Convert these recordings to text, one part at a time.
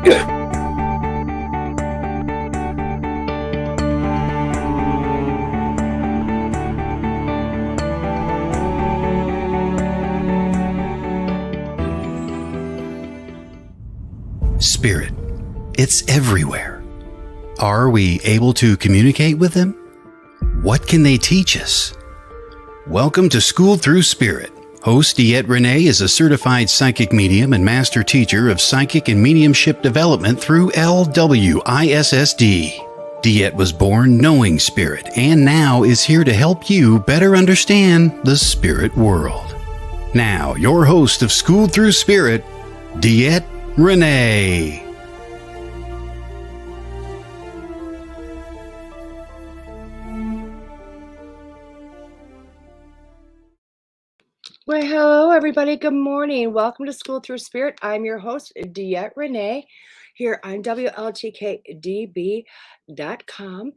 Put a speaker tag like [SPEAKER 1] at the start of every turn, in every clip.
[SPEAKER 1] Spirit. It's everywhere. Are we able to communicate with them? What can they teach us? Welcome to School Through Spirit. Host DeEtte Renee is a certified psychic medium and master teacher of psychic and mediumship development through LWISSD. DeEtte was born knowing spirit and now is here to help you better understand the spirit world. Now, your host of School Through Spirit, DeEtte Renee.
[SPEAKER 2] Well, hello, everybody. Good morning. Welcome to School Through Spirit. I'm your host, DeEtte Renee, here on WLTK-DB.com.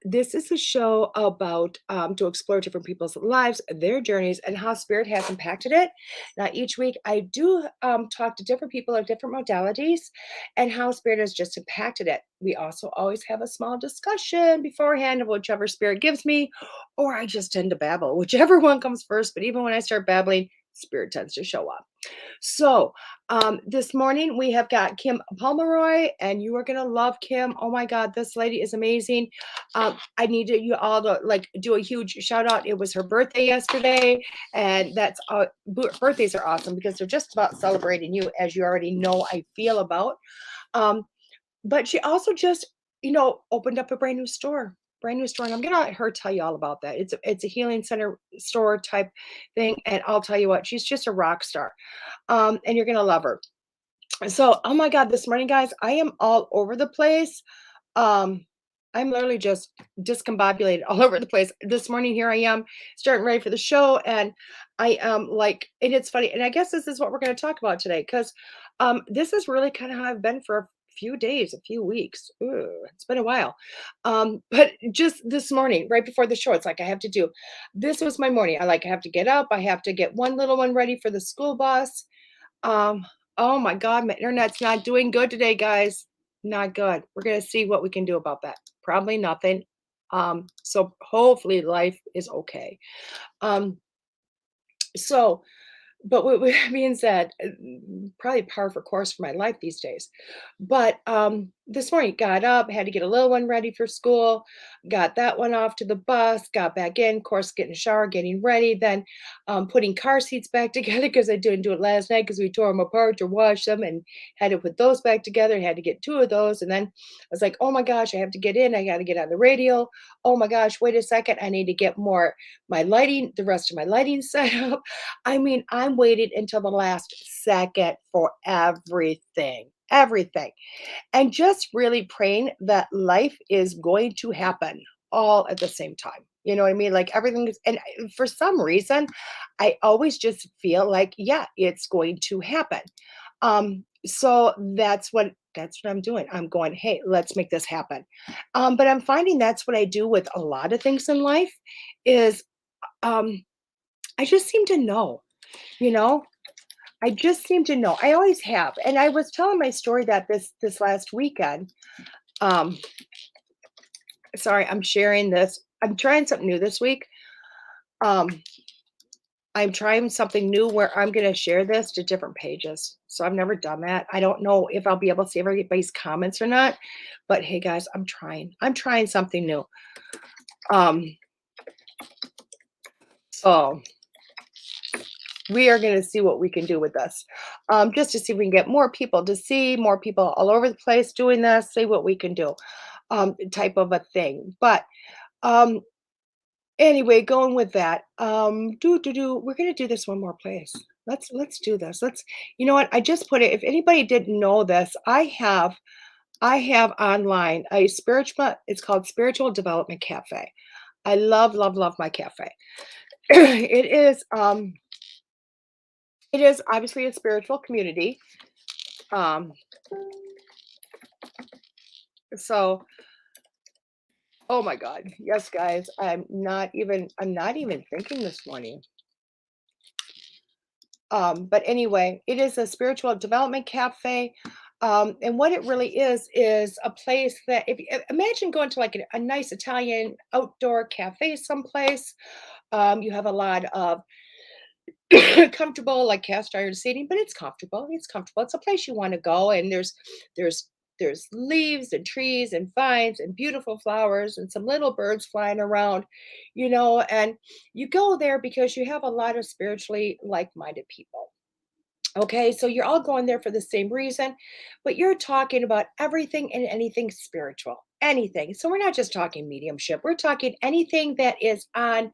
[SPEAKER 2] This is a show about to explore different people's lives, their journeys, and how spirit has impacted it. Now, each week I do talk to different people of different modalities and how spirit has just impacted it. We also always have a small discussion beforehand of whichever spirit gives me, or I just tend to babble, whichever one comes first. But even when I start babbling, spirit tends to show up. So this morning we have got Kim Pomeroy, and you are going to love Kim. Oh my God, this lady is amazing. I need you all to do a huge shout out. It was her birthday yesterday, and that's birthdays are awesome because they're just about celebrating you, as you already know I feel about. But she also just, opened up a brand new store. And I'm gonna let her tell you all about that. It's a healing center store type thing, and I'll tell you what, she's just a rock star, and you're gonna love her. So, oh my God, this morning, guys, I am all over the place. I'm literally just discombobulated all over the place. This morning, here I am starting ready for the show, and I am and it's funny, and I guess this is what we're going to talk about today, because this is really kind of how I've been for a few days, a few weeks. Ooh, it's been a while. But just this morning, right before the show, it's like I have to do. This was my morning. I have to get up. I have to get one little one ready for the school bus. Oh my God, my internet's not doing good today, guys. Not good. We're going to see what we can do about that. Probably nothing. So hopefully life is okay. But with that being said, probably par for course for my life these days. But this morning, got up, had to get a little one ready for school, got that one off to the bus, got back in, of course, getting a shower, getting ready, then putting car seats back together because I didn't do it last night because we tore them apart to wash them and had to put those back together. Had to get two of those. And then I was like, oh my gosh, I have to get in. I got to get on the radio. Oh my gosh, wait a second. I need to get the rest of my lighting set up. I mean, I'm waiting until the last second for everything, and just really praying that life is going to happen all at the same time. You know what I mean? Everything is, and for some reason, I always just feel like, yeah, it's going to happen. So that's what I'm doing. I'm going, hey, let's make this happen. But I'm finding that's what I do with a lot of things in life is, I just seem to know. I just seem to know. I always have. And I was telling my story that this last weekend. Sorry, I'm sharing this. I'm trying something new this week. I'm trying something new where I'm going to share this to different pages. So I've never done that. I don't know if I'll be able to see everybody's comments or not. But hey, guys, I'm trying. I'm trying something new. So we are going to see what we can do with this, just to see if we can get more people to see, more people all over the place doing this, see what we can do, type of a thing. But anyway, going with that, we're going to do this one more place. Let's do this. You know what? I just put it, if anybody didn't know this, I have online it's called Spiritual Development Cafe. I love my cafe. It is obviously a spiritual community. So, oh my God. Yes, guys, I'm not even thinking this morning. But anyway, it is a spiritual development cafe. And what it really is a place that if imagine going to like a nice Italian outdoor cafe someplace. You have a lot of comfortable, like, cast iron seating, but it's comfortable, it's comfortable. It's a place you wanna go, and there's there's leaves and trees and vines and beautiful flowers and some little birds flying around, and you go there because you have a lot of spiritually like-minded people. Okay, so you're all going there for the same reason, but you're talking about everything and anything spiritual, anything. So we're not just talking mediumship, we're talking anything that is on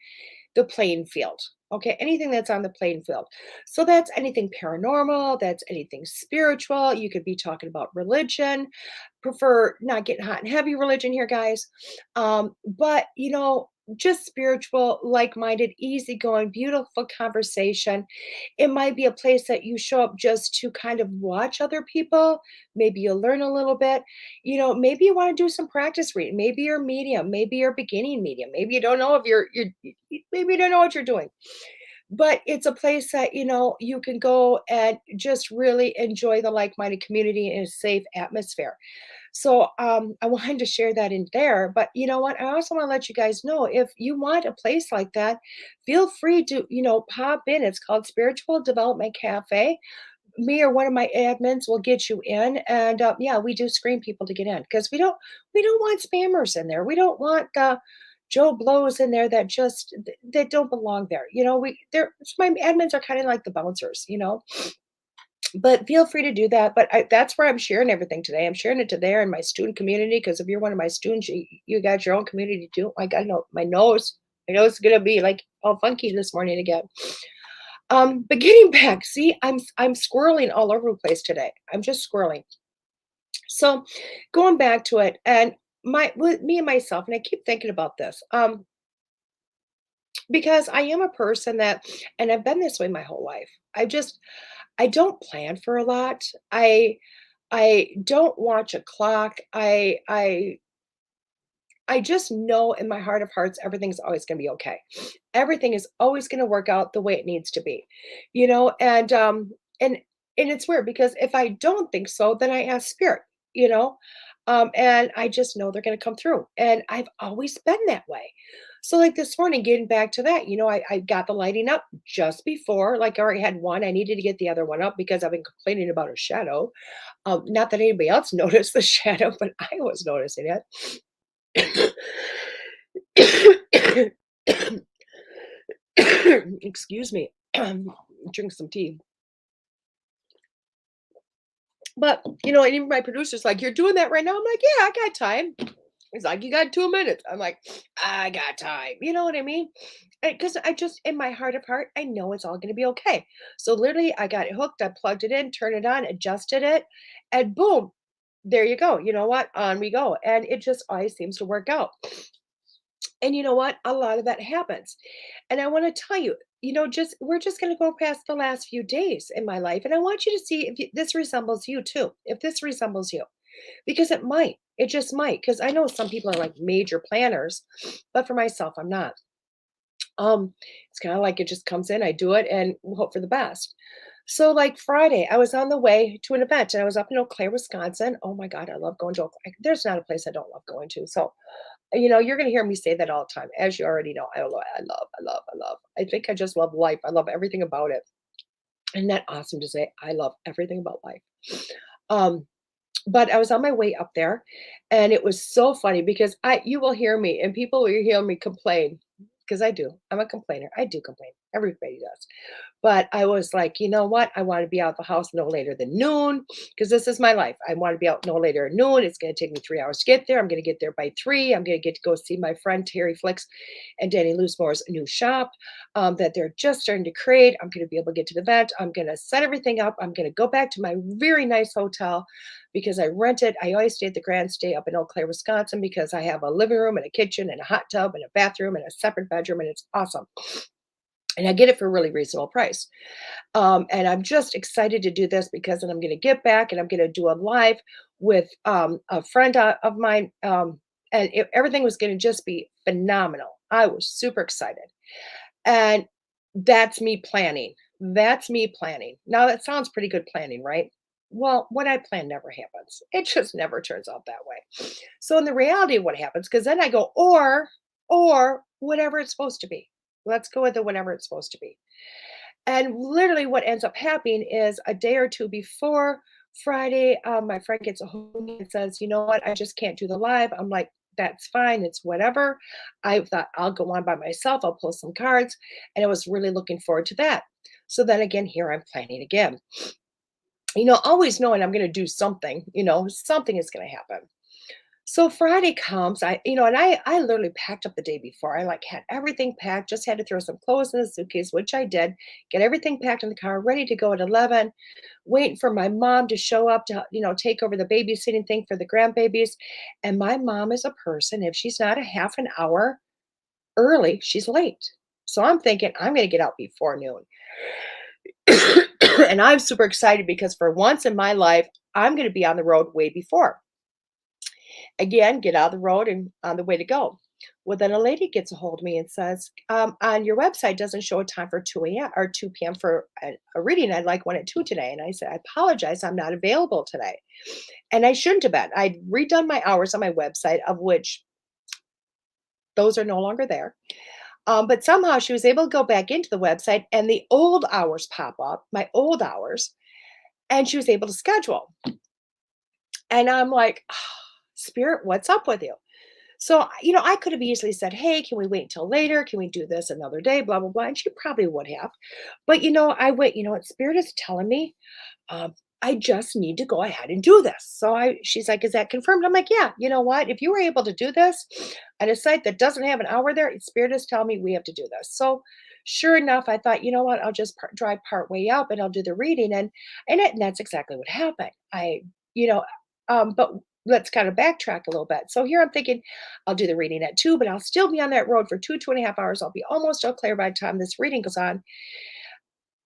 [SPEAKER 2] the playing field. Okay, anything that's on the playing field. So that's anything paranormal, that's anything spiritual. You could be talking about religion. Prefer not getting hot and heavy religion here, guys. But just spiritual, like-minded, easygoing, beautiful conversation. It might be a place that you show up just to kind of watch other people. Maybe you'll learn a little bit. Maybe you want to do some practice reading. Maybe you're medium. Maybe you're beginning medium. Maybe you don't know if maybe you don't know what you're doing. But it's a place that you can go and just really enjoy the like-minded community in a safe atmosphere. So I wanted to share that in there. But you know what? I also want to let you guys know if you want a place like that, feel free to, pop in. It's called Spiritual Development Cafe. Me or one of my admins will get you in. And yeah, we do screen people to get in because we don't want spammers in there. We don't want Joe Blows in there that that don't belong there. My admins are kind of like the bouncers. But feel free to do that. But that's where I'm sharing everything today. I'm sharing it to there in my student community because if you're one of my students, you got your own community too. Like I know my nose is gonna be like all funky this morning again. But getting back, see, I'm squirreling all over the place today. I'm just squirreling. So going back to it, and my with me and myself, and I keep thinking about this. Because I am a person that, and I've been this way my whole life. I don't plan for a lot. I don't watch a clock. I just know in my heart of hearts everything's always going to be okay. Everything is always going to work out the way it needs to be. And and it's weird because if I don't think so, then I ask spirit, you know. And I just know they're going to come through. And I've always been that way. So like this morning, getting back to that, I got the lighting up just before, like I already had one. I needed to get the other one up because I've been complaining about a shadow. Not that anybody else noticed the shadow, but I was noticing it. Excuse me. Drink some tea. But, and even my producer's like, "You're doing that right now?" I'm like, "Yeah, I got time." He's like, "You got 2 minutes." I'm like, "I got time." You know what I mean? Because I just, in my heart of heart, I know it's all going to be okay. So literally, I got it hooked. I plugged it in, turned it on, adjusted it, and boom, there you go. You know what? On we go. And it just always seems to work out. And you know what? A lot of that happens. And I want to tell you, just we're just going to go past the last few days in my life. And I want you to see if this resembles you too, if this resembles you, because it might. It just might. Because I know some people are like major planners, but for myself, I'm not. It's kind of like it just comes in, I do it and hope for the best. So, like Friday, I was on the way to an event and I was up in Eau Claire, Wisconsin. Oh my God, I love going to Eau Claire. There's not a place I don't love going to. So, you're going to hear me say that all the time. As you already know, I love, I love, I love. I think I just love life. I love everything about it. Isn't that awesome to say? I love everything about life. Um, but I was on my way up there and it was so funny because you will hear me and people will hear me complain because I do. I'm a complainer. I do complain. Everybody does. But I was like, you know what? I want to be out the house no later than noon because this is my life. I want to be out no later than noon. It's going to take me 3 hours to get there. I'm going to get there by 3. I'm going to get to go see my friend Terry Flicks and Danny Loosemore's new shop that they're just starting to create. I'm going to be able to get to the event. I'm going to set everything up. I'm going to go back to my very nice hotel because I rented. I always stay at the Grand Stay up in Eau Claire, Wisconsin because I have a living room and a kitchen and a hot tub and a bathroom and a separate bedroom and it's awesome. And I get it for a really reasonable price. And I'm just excited to do this because then I'm going to get back and I'm going to do a live with a friend of mine. And everything was going to just be phenomenal. I was super excited. And that's me planning. That's me planning. Now that sounds pretty good planning, right? Well, what I plan never happens. It just never turns out that way. So in the reality of what happens, because then I go, or whatever it's supposed to be. Let's go with the whatever it's supposed to be. And literally what ends up happening is a day or two before Friday, my friend gets a hold of me and says, you know what, I just can't do the live. I'm like, that's fine. It's whatever. I thought I'll go on by myself. I'll pull some cards. And I was really looking forward to that. So then again, here I'm planning again. Always knowing I'm going to do something, something is going to happen. So Friday comes, and I literally packed up the day before. I like had everything packed, just had to throw some clothes in the suitcase, which I did, get everything packed in the car, ready to go at 11, waiting for my mom to show up to, take over the babysitting thing for the grandbabies. And my mom is a person, if she's not a half an hour early, she's late. So I'm thinking I'm going to get out before noon. And I'm super excited because for once in my life, I'm going to be on the road way before. Again, get out of the road and on the way to go. Well, then a lady gets a hold of me and says, on your website doesn't show a time for 2 a.m. or 2 p.m. for a reading. I'd like one at 2 today. And I said, I apologize. I'm not available today. And I shouldn't have been. I'd redone my hours on my website, of which those are no longer there. But somehow she was able to go back into the website and the old hours pop up, my old hours, and she was able to schedule. And I'm like, Spirit, what's up with you? So, I could have easily said, hey, can we wait until later? Can we do this another day? Blah, blah, blah. And she probably would have. But, I went, what Spirit is telling me, um, I just need to go ahead and do this. So she's like, is that confirmed? I'm like, yeah, you know what? If you were able to do this at a site that doesn't have an hour there, Spirit is telling me we have to do this. So sure enough, I thought, you know what? I'll just drive part way up and I'll do the reading. And that's exactly what happened. You know, but let's kind of backtrack a little bit. So here I'm thinking I'll do the reading at 2, but I'll still be on that road for 2.5 hours. I'll be almost all clear by the time this reading goes on.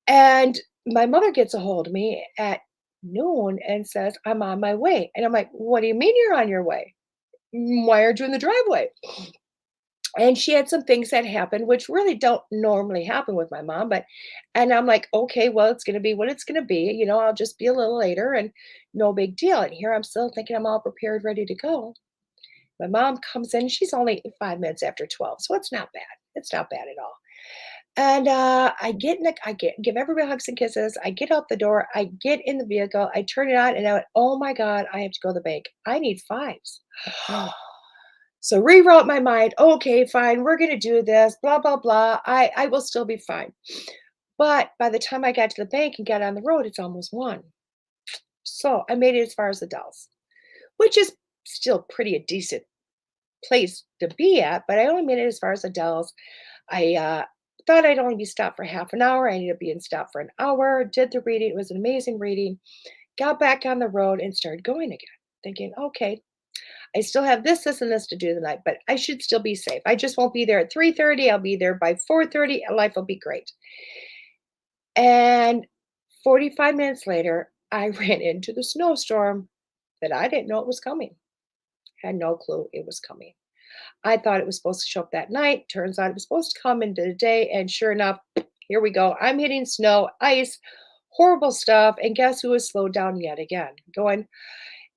[SPEAKER 2] And my mother gets a hold of me at noon and says, I'm on my way. And I'm like, what do you mean you're on your way? Why aren't you in the driveway? And she had some things that happened, which really don't normally happen with my mom. And I'm like, okay, well, it's going to be what it's going to be. I'll just be a little later and no big deal. And here I'm still thinking I'm all prepared, ready to go. My mom comes in. She's only 5 minutes after 12. So it's not bad. It's not bad at all. And give everybody hugs and kisses. I get out the door. I get in the vehicle. I turn it on and I went, oh my God, I have to go to the bank. I need fives. So reroute my mind. Okay, fine. We're going to do this, blah, blah, blah. I will still be fine. But by the time I got to the bank and got on the road, it's almost 1. So I made it as far as the Dells, which is still pretty a decent place to be at, but I only made it as far as the Dells. I thought I'd only be stopped for half an hour. I ended up being stopped for an hour, did the reading. It was an amazing reading. Got back on the road and started going again, thinking, okay, I still have this, and this to do tonight, but I should still be safe. I just won't be there at 3:30. I'll be there by 4:30, and life will be great. And 45 minutes later, I ran into the snowstorm that I didn't know it was coming. Had no clue it was coming. I thought it was supposed to show up that night. Turns out it was supposed to come into the day. And sure enough, here we go. I'm hitting snow, ice, horrible stuff. And guess who is slowed down yet again?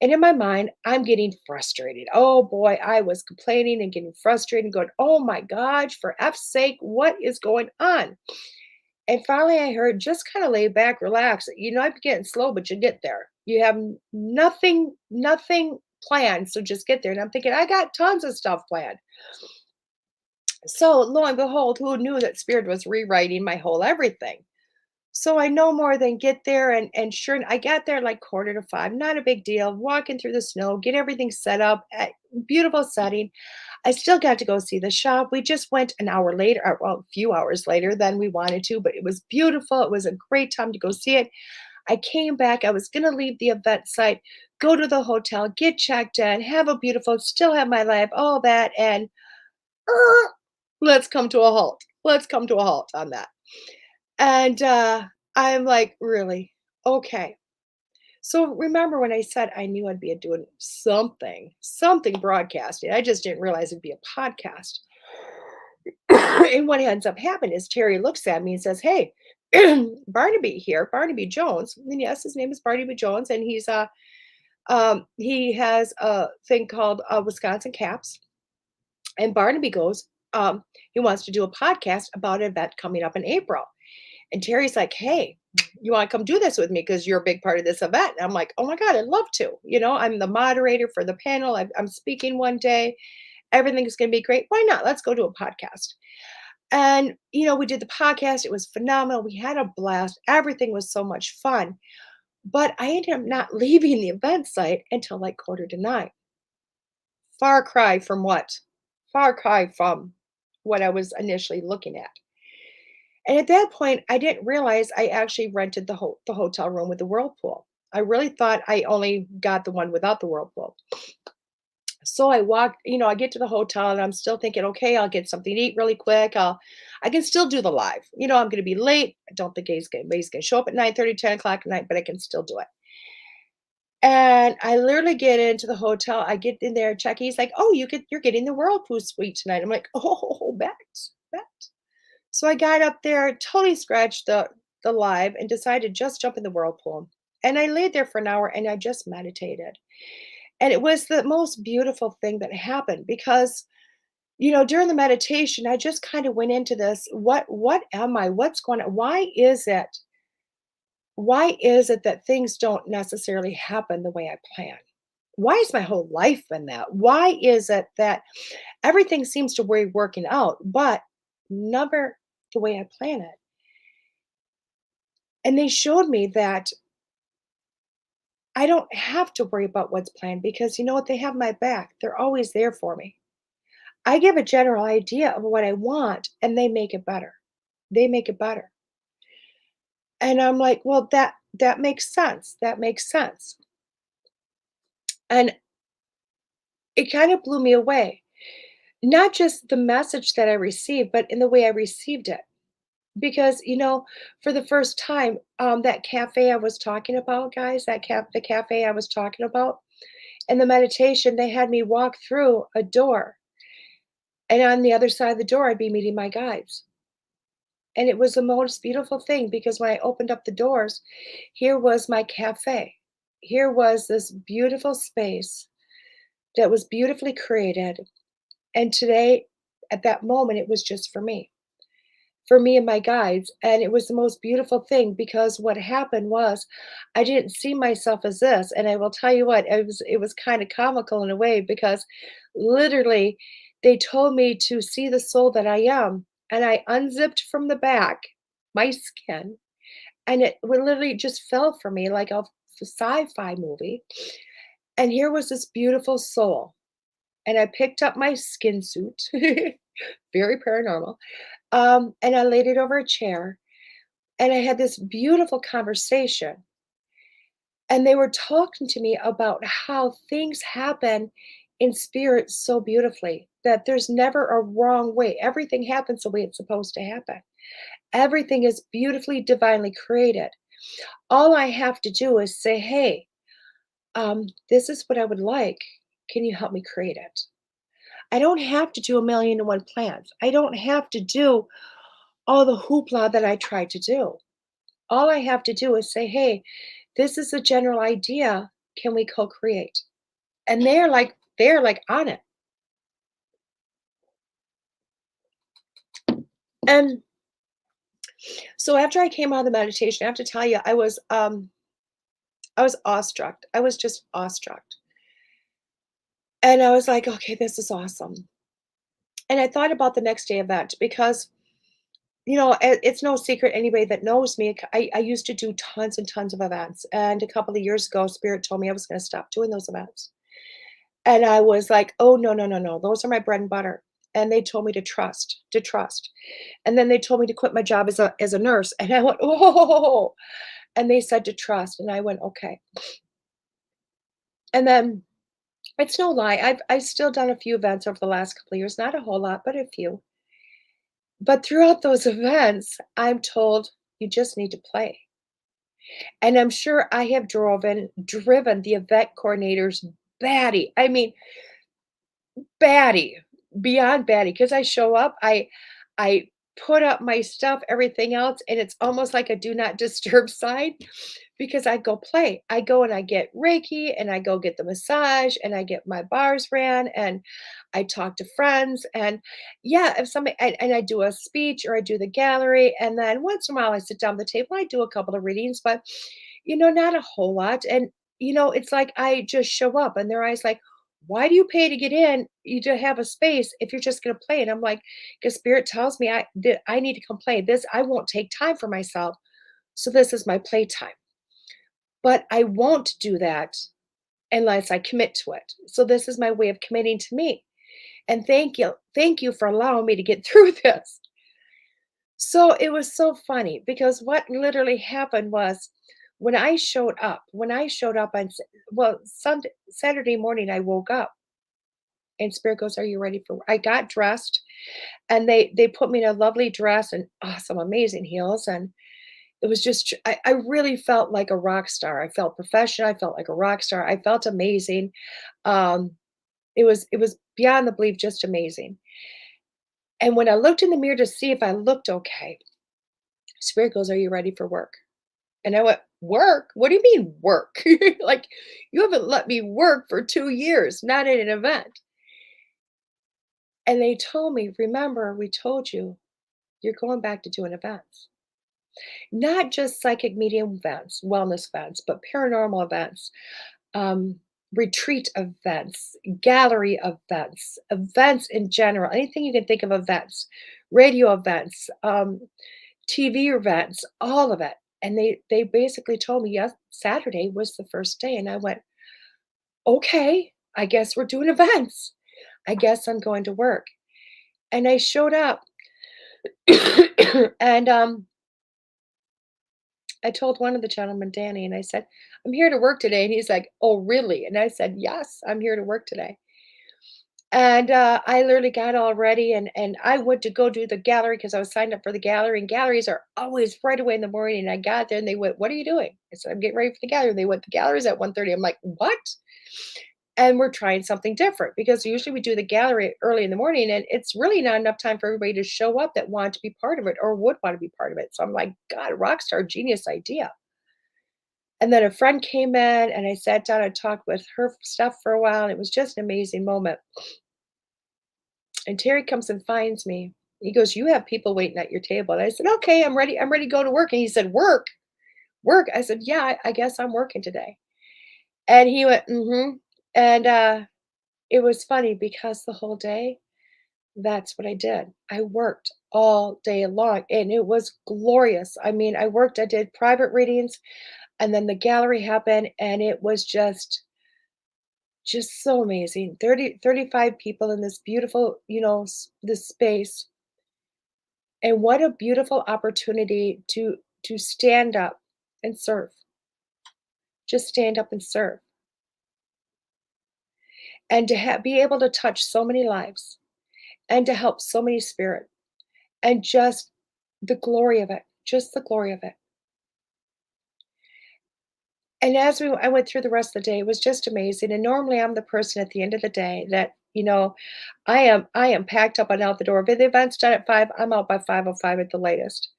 [SPEAKER 2] And in my mind, I'm getting frustrated. Oh boy, I was complaining and getting frustrated and going, oh my gosh, for F's sake, what is going on? And finally I heard, just kind of lay back, relax. I'm getting slow, but you get there. You have nothing planned. So just get there. And I'm thinking, I got tons of stuff planned. So lo and behold, who knew that Spirit was rewriting my whole everything? So I no more than get there and sure I got there like 4:45, not a big deal, walking through the snow, get everything set up, at beautiful setting. I still got to go see the shop. We just went an hour later, or well, a few hours later than we wanted to, but it was beautiful. It was a great time to go see it. I came back. I was going to leave the event site, go to the hotel, get checked in, have a beautiful, still have my life, all that, and er, let's come to a halt. Let's come to a halt on that. And I'm like, really? Okay. So remember when I said I knew I'd be doing something broadcasting. I just didn't realize it'd be a podcast. And what ends up happening is Terry looks at me and says, hey, Barnaby here, Barnaby Jones, and yes, his name is Barnaby Jones, and he has a thing called Wisconsin Caps. And Barnaby goes, he wants to do a podcast about an event coming up in April. And Terry's like, hey, you want to come do this with me because you're a big part of this event? And I'm like, oh my God, I'd love to. I'm the moderator for the panel. I'm speaking one day. Everything's going to be great. Why not? Let's go do a podcast. And, we did the podcast. It was phenomenal. We had a blast. Everything was so much fun. But I ended up not leaving the event site until like 8:45. Far cry from what? Far cry from what I was initially looking at. And at that point, I didn't realize I actually rented the hotel room with the whirlpool. I really thought I only got the one without the whirlpool. So I walked, I get to the hotel and I'm still thinking, okay, I'll get something to eat really quick. I can still do the live. I'm going to be late. I don't think anybody's going to show up at 9:30, 10 o'clock at night, but I can still do it. And I literally get into the hotel. I get in there, check. He's like, "Oh, you're getting the whirlpool suite tonight." I'm like, "Oh, bet." So I got up there, totally scratched the live, and decided to just jump in the whirlpool. And I laid there for an hour and I just meditated. And it was the most beautiful thing that happened because, during the meditation, I just kind of went into this. What am I? What's going on? Why is it that things don't necessarily happen the way I plan? Why has my whole life been that? Why is it that everything seems to be working out, but never the way I plan it? And they showed me that I don't have to worry about what's planned because you know what? They have my back. They're always there for me. I give a general idea of what I want and they make it better. They make it better. And I'm like, well, that makes sense. That makes sense. And it kind of blew me away. Not just the message that I received, but in the way I received it. Because, for the first time, that cafe I was talking about, guys, the cafe I was talking about, in the meditation, they had me walk through a door. And on the other side of the door, I'd be meeting my guides. And it was the most beautiful thing because when I opened up the doors, here was my cafe. Here was this beautiful space that was beautifully created. And today, at that moment, it was just for me and my guides. And it was the most beautiful thing because what happened was I didn't see myself as this. And I will tell you what, it was kind of comical in a way because literally they told me to see the soul that I am. And I unzipped from the back my skin and it would literally just fell for me like a sci-fi movie. And here was this beautiful soul. And I picked up my skin suit, very paranormal, and I laid it over a chair, and I had this beautiful conversation. And they were talking to me about how things happen in spirit so beautifully that there's never a wrong way. Everything happens the way it's supposed to happen. Everything is beautifully, divinely created. All I have to do is say, hey, this is what I would like. Can you help me create it? I don't have to do a million and one plans. I don't have to do all the hoopla that I tried to do. All I have to do is say, hey, this is a general idea. Can we co-create? And they're like on it. And so after I came out of the meditation, I have to tell you, I was awestruck. I was just awestruck. And I was like, okay, this is awesome. And I thought about the next day event because it's no secret, anybody that knows me, I used to do tons and tons of events. And a couple of years ago, Spirit told me I was going to stop doing those events. And I was like, oh, no, no, no, no. Those are my bread and butter. And they told me to trust, to trust. And then they told me to quit my job as a nurse. And I went, oh, and they said to trust. And I went, okay. And then it's no lie. I've still done a few events over the last couple of years, not a whole lot, but a few. But throughout those events, I'm told you just need to play. And I'm sure I have driven the event coordinators batty. I mean, batty, beyond batty, because I show up, I put up my stuff, everything else, and it's almost like a do not disturb sign because I go play. I go and I get Reiki and I go get the massage and I get my bars ran and I talk to friends and yeah, if somebody and I do a speech or I do the gallery and then once in a while I sit down at the table, I do a couple of readings, but not a whole lot. And it's like I just show up and their eyes like, why do you pay to get in? You to have a space if you're just gonna play. And I'm like, because spirit tells me that I need to come play. This I won't take time for myself. So this is my playtime. But I won't do that unless I commit to it. So this is my way of committing to me. And thank you. Thank you for allowing me to get through this. So it was so funny because what literally happened was when I showed up on well, Sunday, Saturday morning, I woke up and Spirit goes, "Are you ready for?" I got dressed and they put me in a lovely dress and awesome, amazing heels. And it was just, I really felt like a rock star. I felt professional. I felt like a rock star. I felt amazing. Um, it was beyond the belief, just amazing. And when I looked in the mirror to see if I looked okay, Spirit goes, "Are you ready for work?" And I went, "Work? What do you mean work? Like, you haven't let me work for 2 years, not at an event." And they told me, "Remember, we told you you're going back to doing events. Not just psychic medium events, wellness events, but paranormal events, um, retreat events, gallery events, events in general, anything you can think of events, radio events, TV events, all of it." And they basically told me, yes, Saturday was the first day. And I went, okay, I guess we're doing events. I guess I'm going to work. And I showed up and I told one of the gentlemen, Danny, and I said, "I'm here to work today." And he's like, "Oh, really?" And I said, "Yes, I'm here to work today." And I literally got all ready and I went to go do the gallery because I was signed up for the gallery. And galleries are always right away in the morning. And I got there and they went, "What are you doing?" I said, "I'm getting ready for the gallery." And they went, "The gallery's at 1:30." I'm like, "What?" And we're trying something different because usually we do the gallery early in the morning and it's really not enough time for everybody to show up that want to be part of it or would want to be part of it. So I'm like, God, rock star genius idea. And then a friend came in and I sat down and talked with her stuff for a while. And it was just an amazing moment. And Terry comes and finds me. He goes, "You have people waiting at your table." And I said, "Okay, I'm ready. I'm ready to go to work." And he said, "Work? Work?" I said, "Yeah, I guess I'm working today." And he went, "Mm-hmm." And it was funny because the whole day, that's what I did. I worked all day long and it was glorious. I mean, I did private readings and then the gallery happened and it was just so amazing. 35 people in this beautiful, this space. And what a beautiful opportunity to stand up and serve. Just stand up and serve. And to be able to touch so many lives and to help so many spirit and just the glory of it, just the glory of it. And as I went through the rest of the day, it was just amazing. And normally I'm the person at the end of the day that, I am packed up and out the door. If the event's done at 5, I'm out by 5:05 at the latest.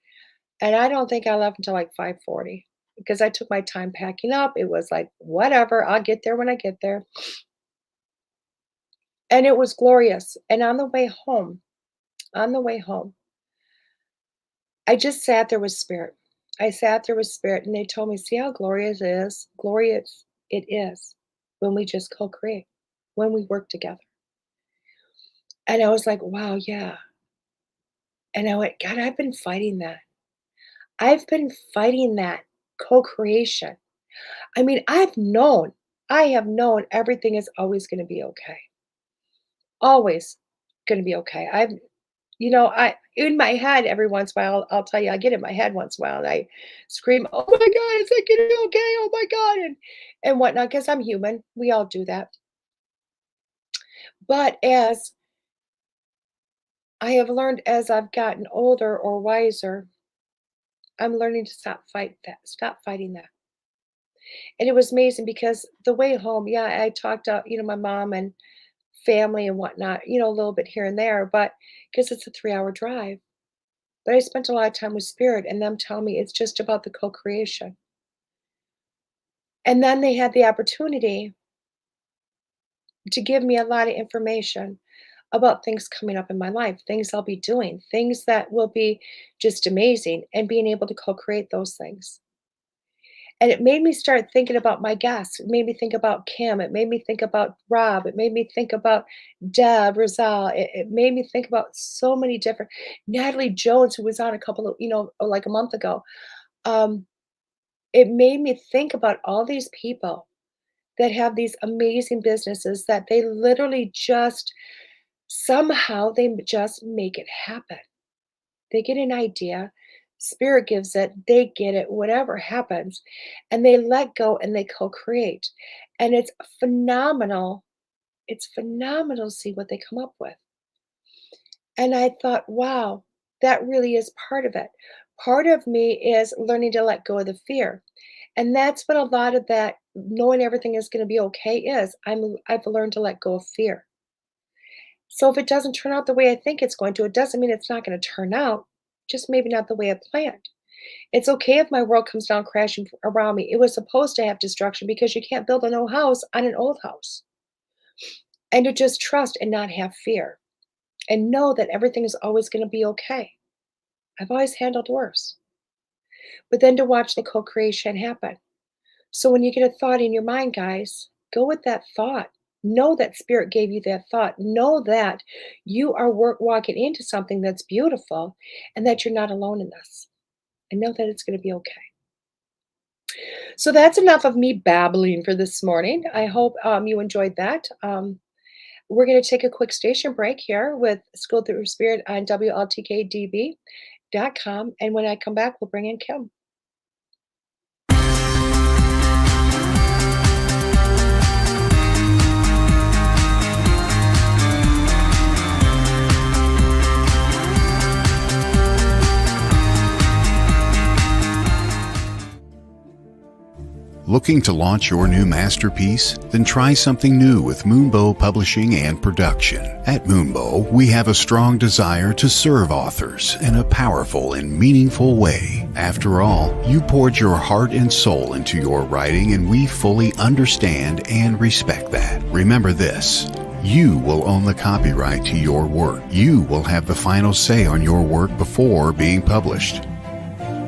[SPEAKER 2] And I don't think I left until like 5:40 because I took my time packing up. It was like, whatever, I'll get there when I get there. And it was glorious. And on the way home, I just sat there with spirit. I sat there with spirit and they told me, "See how glorious it is? Glorious it is when we just co-create, when we work together." And I was like, wow, yeah. And I went, God, I've been fighting that. I've been fighting that co-creation. I mean, I have known everything is always going to be okay. Always going to be okay. I in my head every once in a while, I'll tell you, I get in my head once in a while and I scream, "Oh my God, is it gonna be okay? Oh my God," and whatnot, because I'm human. We all do that. But as I have learned as I've gotten older or wiser, I'm learning to stop fighting that. And it was amazing because the way home, yeah, I talked to, my mom and family and whatnot, a little bit here and there, but because it's a 3-hour drive. But I spent a lot of time with Spirit and them telling me it's just about the co-creation. And then they had the opportunity to give me a lot of information about things coming up in my life, things I'll be doing, things that will be just amazing, and being able to co-create those things. And it made me start thinking about my guests. It made me think about Kim. It made me think about Rob. It made me think about Deb, Rizal. It made me think about so many different Natalie Jones, who was on a couple of, like a month ago. Um, it made me think about all these people that have these amazing businesses that they literally just somehow they just make it happen. They get an idea, Spirit gives it, they get it, whatever happens, and they let go and they co-create. And it's phenomenal. It's phenomenal to see what they come up with. And I thought, wow, that really is part of it. Part of me is learning to let go of the fear. And that's what a lot of that knowing everything is going to be okay is. I've learned to let go of fear. So if it doesn't turn out the way I think it's going to, it doesn't mean it's not going to turn out, just maybe not the way I planned. It's okay if my world comes down crashing around me. It was supposed to have destruction because you can't build a new house on an old house. And to just trust and not have fear and know that everything is always going to be okay. I've always handled worse. But then to watch the co creation happen. So when you get a thought in your mind, guys, go with that thought. Know that Spirit gave you that thought. Know that you are walking into something that's beautiful and that you're not alone in this. And know that it's going to be okay. So that's enough of me babbling for this morning. I hope you enjoyed that. We're going to take a quick station break here with School Through Spirit on WLTK-DB.com. And when I come back, we'll bring in Kim.
[SPEAKER 1] Looking to launch your new masterpiece? Then try something new with Moonbow Publishing and Production. At Moonbow, we have a strong desire to serve authors in a powerful and meaningful way. After all, you poured your heart and soul into your writing, and we fully understand and respect that. Remember this: you will own the copyright to your work. You will have the final say on your work before being published.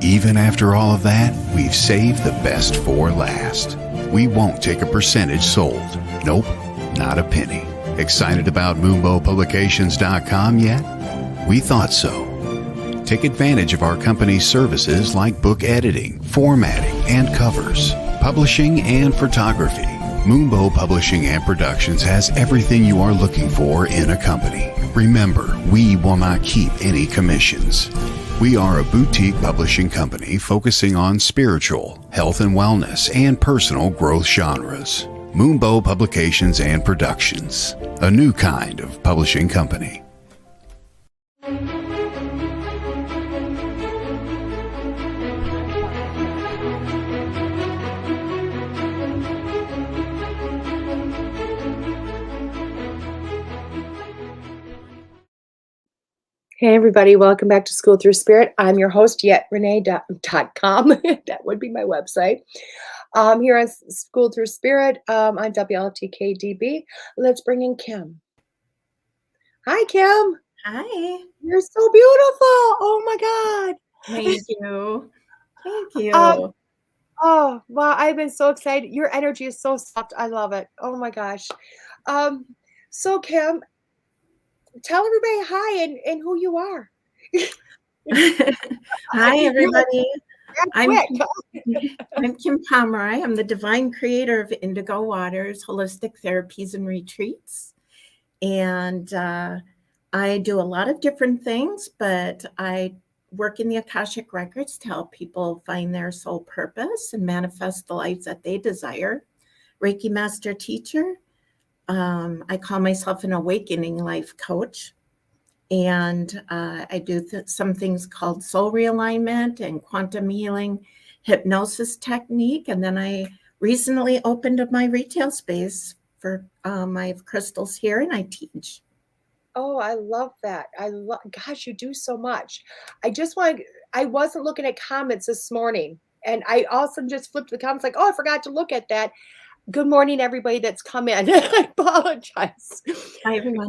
[SPEAKER 1] Even after all of that, we've saved the best for last. We won't take a percentage sold. Nope, not a penny. Excited about MoonbowPublications.com yet? We thought so. Take advantage of our company's services like book editing, formatting, and covers, publishing, and photography. Moonbow Publishing and Productions has everything you are looking for in a company. Remember, we will not keep any commissions. We are a boutique publishing company focusing on spiritual, health and wellness, and personal growth genres. Moonbow Publications and Productions, a new kind of publishing company.
[SPEAKER 2] Hey, everybody, welcome back to School Through Spirit. I'm your host, DeEtteRenee.com. That would be my website. Here on School Through Spirit on WLTK-DB. Let's bring in Kim. Hi, Kim.
[SPEAKER 3] Hi.
[SPEAKER 2] You're so beautiful. Oh, my God.
[SPEAKER 3] Thank you. Thank you.
[SPEAKER 2] Oh, wow. I've been so excited. Your energy is so soft. I love it. Oh, my gosh. So, Kim, tell everybody hi and who you are.
[SPEAKER 3] Hi, everybody. I'm
[SPEAKER 2] I'm
[SPEAKER 3] Kim Pomeroy. I'm the divine creator of Indigo Waters, Holistic Therapies and Retreats. And I do a lot of different things, but I work in the Akashic Records to help people find their soul purpose and manifest the lives that they desire. Reiki Master Teacher. I call myself an awakening life coach. And I do some things called soul realignment and quantum healing hypnosis technique. And then I recently opened up my retail space for my crystals here, and I teach.
[SPEAKER 2] Oh, I love that. Gosh, you do so much. I wasn't looking at comments this morning, and I also just flipped the comments like, oh, I forgot to look at that. Good morning, everybody that's come in. I apologize.
[SPEAKER 3] Hi, everyone.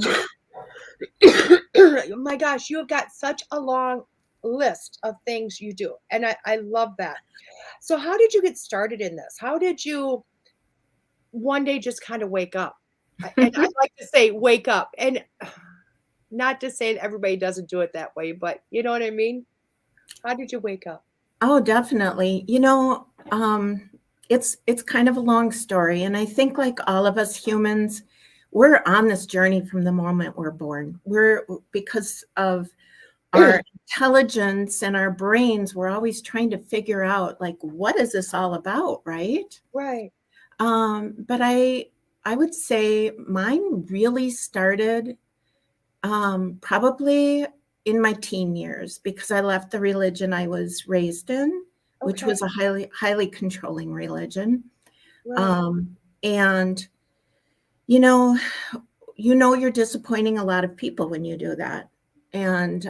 [SPEAKER 2] Oh my gosh, you have got such a long list of things you do, and I love that. So how did you get started in this? How did you one day just kind of wake up? And I like to say wake up, and not to say that everybody doesn't do it that way, but you know what I mean? How did you wake up?
[SPEAKER 3] Oh, definitely. It's kind of a long story, and I think like all of us humans, we're on this journey from the moment we're born. We're because of our intelligence and our brains, we're always trying to figure out like what is this all about, right?
[SPEAKER 2] Right.
[SPEAKER 3] But I would say mine really started probably in my teen years because I left the religion I was raised in, which
[SPEAKER 2] Okay.
[SPEAKER 3] was a highly controlling religion.
[SPEAKER 2] Right.
[SPEAKER 3] And you know, you're disappointing a lot of people when you do that. And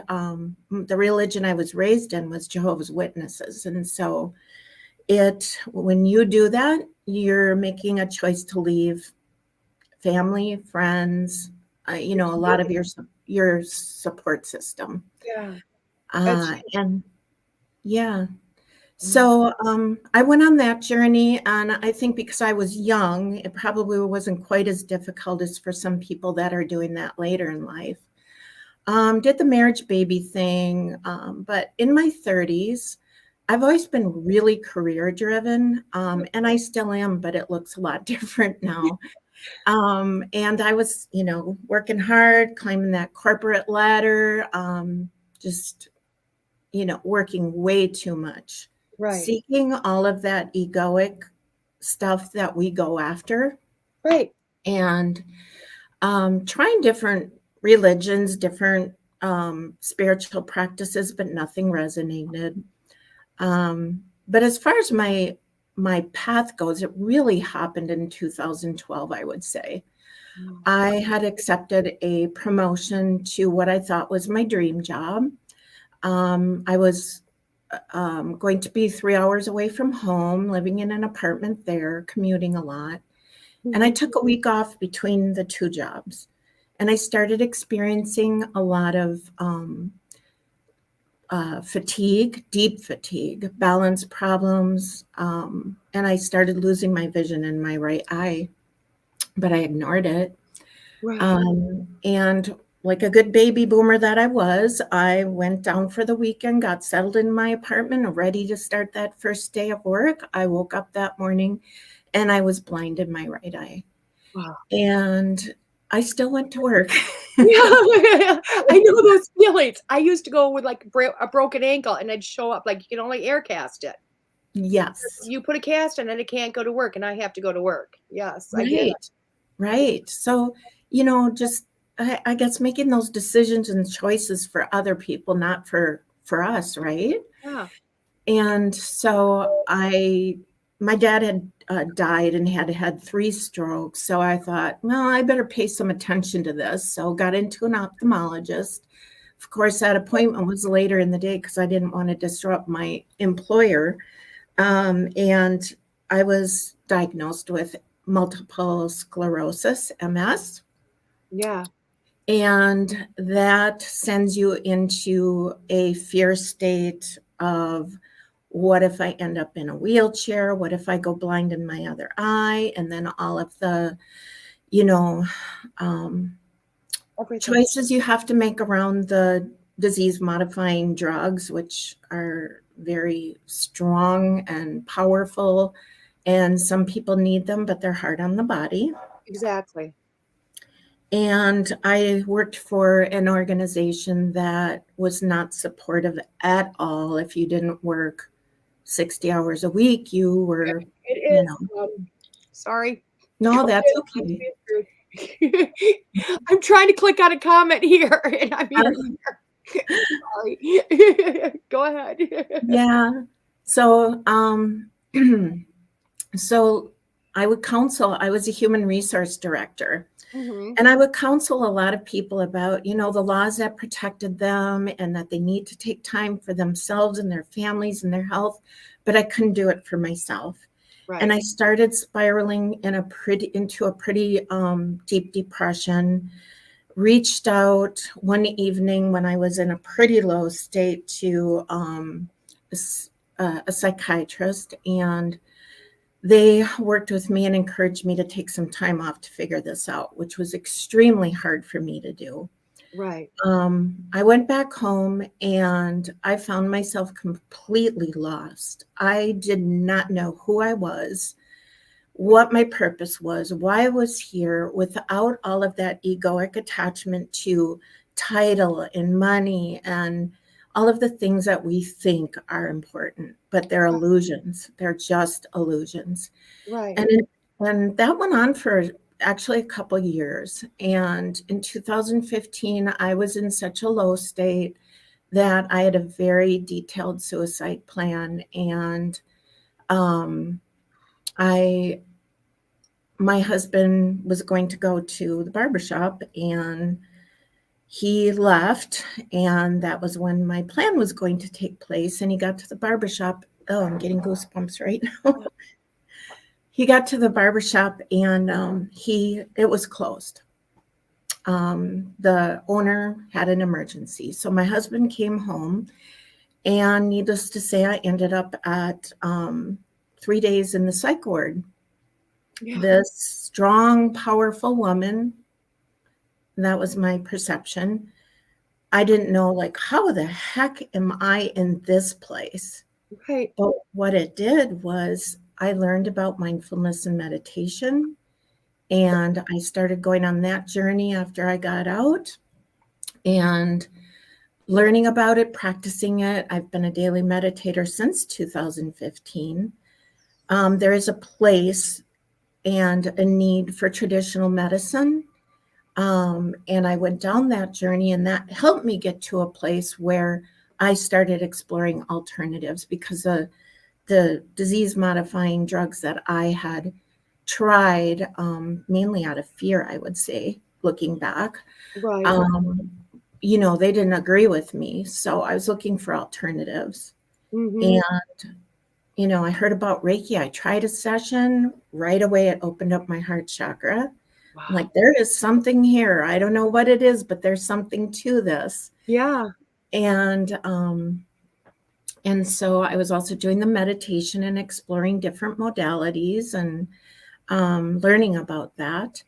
[SPEAKER 3] the religion I was raised in was Jehovah's Witnesses, and so when you do that, you're making a choice to leave family, friends, a lot of your support system.
[SPEAKER 2] Yeah. It's
[SPEAKER 3] And yeah,
[SPEAKER 2] mm,
[SPEAKER 3] so I went on that journey, and I think because I was young, it probably wasn't quite as difficult as for some people that are doing that later in life. Did the marriage baby thing, but in my 30s, I've always been really career driven, and I still am, but it looks a lot different now. And I was, working hard, climbing that corporate ladder, just, working way too much,
[SPEAKER 2] right.
[SPEAKER 3] seeking all of that egoic stuff that we go after,
[SPEAKER 2] Right.
[SPEAKER 3] and trying different religions, different spiritual practices, but nothing resonated. But as far as my path goes, it really happened in 2012, I would say.
[SPEAKER 2] Mm.
[SPEAKER 3] I had accepted a promotion to what I thought was my dream job. I was going to be 3 hours away from home, living in an apartment there, commuting a lot. And I
[SPEAKER 2] Mhm.
[SPEAKER 3] took a week off between the two jobs. And I started experiencing a lot of fatigue, deep fatigue, balance problems. And I started losing my vision in my right eye, but I ignored it.
[SPEAKER 2] Right.
[SPEAKER 3] And like a good baby boomer that I was, I went down for the weekend, got settled in my apartment, ready to start that first day of work. I woke up that morning and I was blind in my right eye.
[SPEAKER 2] Wow.
[SPEAKER 3] And I still went to work.
[SPEAKER 2] Yeah. I know those feelings. I used to go with like a broken ankle, and I'd show up like you can only air cast it.
[SPEAKER 3] Yes,
[SPEAKER 2] You put a cast in and it can't go to work, and I have to go to work. Yes, I get it.
[SPEAKER 3] right, right. So, just I guess making those decisions and choices for other people, not for us, right?
[SPEAKER 2] Yeah.
[SPEAKER 3] And so my dad had died and had 3 strokes. So I thought, well, I better pay some attention to this. So got into an ophthalmologist. Of course, that appointment was later in the day because I didn't want to disrupt my employer. And I was diagnosed with multiple sclerosis, MS.
[SPEAKER 2] Yeah.
[SPEAKER 3] And that sends you into a fear state of what if I end up in a wheelchair? What if I go blind in my other eye? And then all of the, you know,
[SPEAKER 2] Everything.
[SPEAKER 3] choices you have to make around the disease modifying drugs, which are very strong and powerful. And some people need them, but they're hard on the body.
[SPEAKER 2] Exactly.
[SPEAKER 3] And I worked for an organization that was not supportive at all. If you didn't work 60 hours a week, you were,
[SPEAKER 2] It is. Sorry.
[SPEAKER 3] no, that's okay.
[SPEAKER 2] I'm trying to click on a comment here, and I'm here. Sorry. Go ahead.
[SPEAKER 3] Yeah. So, so I would counsel, I was a human resource director.
[SPEAKER 2] Mm-hmm.
[SPEAKER 3] And I would counsel a lot of people about, the laws that protected them and that they need to take time for themselves and their families and their health, but I couldn't do it for myself. And
[SPEAKER 2] Right.
[SPEAKER 3] I started spiraling into a pretty deep depression. Reached out one evening when I was in a pretty low state to a psychiatrist, and they worked with me and encouraged me to take some time off to figure this out, which was extremely hard for me to do.
[SPEAKER 2] Right.
[SPEAKER 3] I went back home and I found myself completely lost. I did not know who I was, what my purpose was, why I was here, without all of that egoic attachment to title and money and all of the things that we think are important, but they're illusions. They're just illusions.
[SPEAKER 2] Right.
[SPEAKER 3] And that went on for actually a couple of years. And in 2015, I was in such a low state that I had a very detailed suicide plan. And I my husband was going to go to the barbershop, and he left, and that was when my plan was going to take place. And he got to the barbershop. Oh, I'm getting goosebumps right now. He got to the barbershop, and it was closed. The owner had an emergency. So my husband came home, and needless to say, I ended up at 3 days in the psych ward.
[SPEAKER 2] Yeah.
[SPEAKER 3] This strong, powerful woman, that was my perception. I didn't know, like, how the heck am I in this place?
[SPEAKER 2] Right.
[SPEAKER 3] But what it did was I learned about mindfulness and meditation, and I started going on that journey after I got out and learning about it, practicing it. I've been a daily meditator since 2015. There is a place and a need for traditional medicine. And I went down that journey, and that helped me get to a place where I started exploring alternatives, because the disease modifying drugs that I had tried, mainly out of fear, I would say, looking back,
[SPEAKER 2] Right.
[SPEAKER 3] they didn't agree with me. So I was looking for alternatives.
[SPEAKER 2] Mm-hmm.
[SPEAKER 3] And I heard about Reiki. I tried a session. Right away, it opened up my heart chakra.
[SPEAKER 2] Wow.
[SPEAKER 3] I'm like, there is something here. I don't know what it is, but there's something to this.
[SPEAKER 2] Yeah.
[SPEAKER 3] And so I was also doing the meditation and exploring different modalities and learning about that.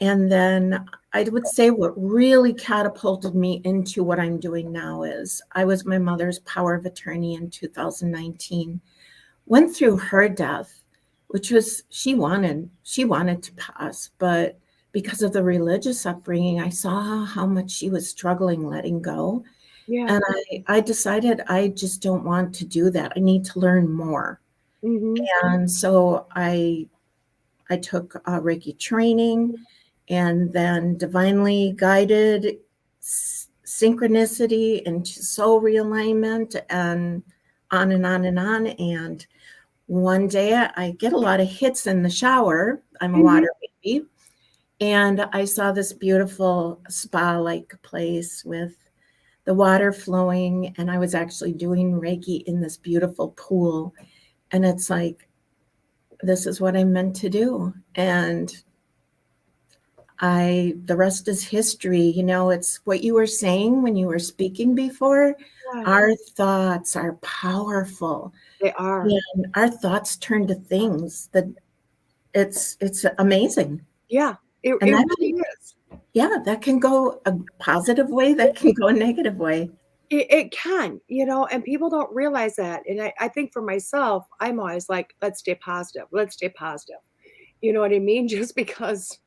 [SPEAKER 3] And then I would say what really catapulted me into what I'm doing now is I was my mother's power of attorney in 2019. Went through her death, which was she wanted to pass, but because of the religious upbringing, I saw how much she was struggling letting go.
[SPEAKER 2] Yeah.
[SPEAKER 3] And I decided I just don't want to do that. I need to learn more.
[SPEAKER 2] Mm-hmm.
[SPEAKER 3] And so I took Reiki training, and then divinely guided synchronicity into soul realignment, and on and on and on. And one day I get a lot of hits in the shower. I'm a
[SPEAKER 2] Mm-hmm.
[SPEAKER 3] water baby. And I saw this beautiful spa-like place with the water flowing. And I was actually doing Reiki in this beautiful pool. And it's like, this is what I'm meant to do. And the rest is history. It's what you were saying when you were speaking before.
[SPEAKER 2] Yeah.
[SPEAKER 3] Our thoughts are powerful.
[SPEAKER 2] They are.
[SPEAKER 3] And our thoughts turn to things that it's amazing.
[SPEAKER 2] Yeah. It
[SPEAKER 3] And that
[SPEAKER 2] really is.
[SPEAKER 3] Yeah, that can go a positive way, that can go a negative way.
[SPEAKER 2] It can, and people don't realize that. And I think for myself, I'm always like, let's stay positive. Let's stay positive. You know what I mean? Just because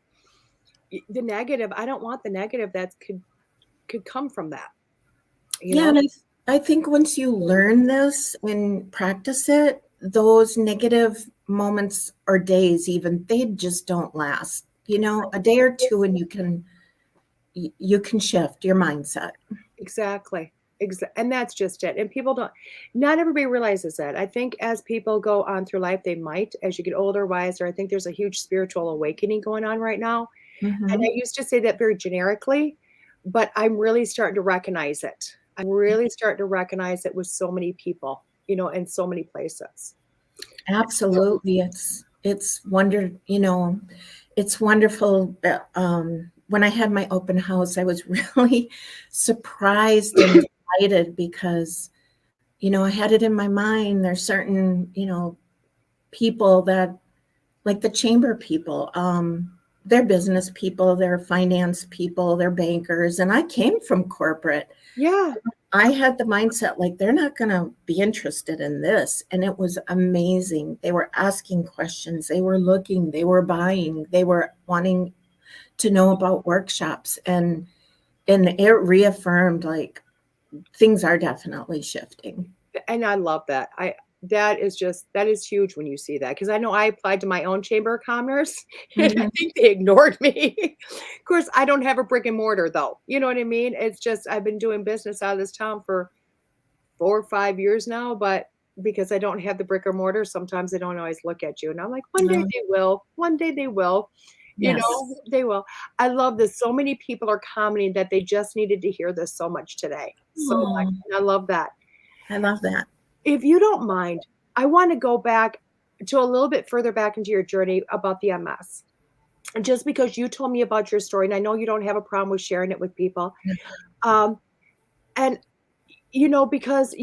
[SPEAKER 2] the negative, I don't want the negative that could come from that.
[SPEAKER 3] Yeah, and I think once you learn this and practice it, those negative moments or days even, they just don't last. A day or two, and you can shift your mindset.
[SPEAKER 2] Exactly. And that's just it. And people don't, not everybody realizes that. I think as people go on through life, they might, as you get older, wiser. I think there's a huge spiritual awakening going on right now. And I
[SPEAKER 3] Mhm.
[SPEAKER 2] used to say that very generically, but I'm really starting to recognize it. I'm really starting to recognize it with so many people, in so many places. So,
[SPEAKER 3] Absolutely. It's it's wonderful. When I had my open house, I was really surprised and delighted because, I had it in my mind. There's certain, people that, like the chamber people, they're business people, they're finance people, they're bankers. And I came from corporate.
[SPEAKER 2] yeah,
[SPEAKER 3] I had the mindset like they're not going to be interested in this. And it was amazing. They were asking questions, they were looking, they were buying, they were wanting to know about workshops. And it reaffirmed like things are definitely shifting.
[SPEAKER 2] and I love that. That is huge when you see that, because I know I applied to my own chamber of commerce and I
[SPEAKER 3] Mhm.
[SPEAKER 2] think they ignored me. Of course, I don't have a brick and mortar though. You know what I mean? It's just I've been doing business out of this town for 4 or 5 years now, but because I don't have the brick or mortar, sometimes they don't always look at you. And I'm like, one day
[SPEAKER 3] Oh,
[SPEAKER 2] they will. One day they will.
[SPEAKER 3] yes.
[SPEAKER 2] They will. I love this. So many people are commenting that they just needed to hear this so much today. So much.
[SPEAKER 3] Oh,
[SPEAKER 2] And I love that.
[SPEAKER 3] I love that.
[SPEAKER 2] If you don't mind, I want to go back to a little bit further back into your journey about the MS. And just because you told me about your story, and I know you don't have a problem with sharing it with people. Um, and because,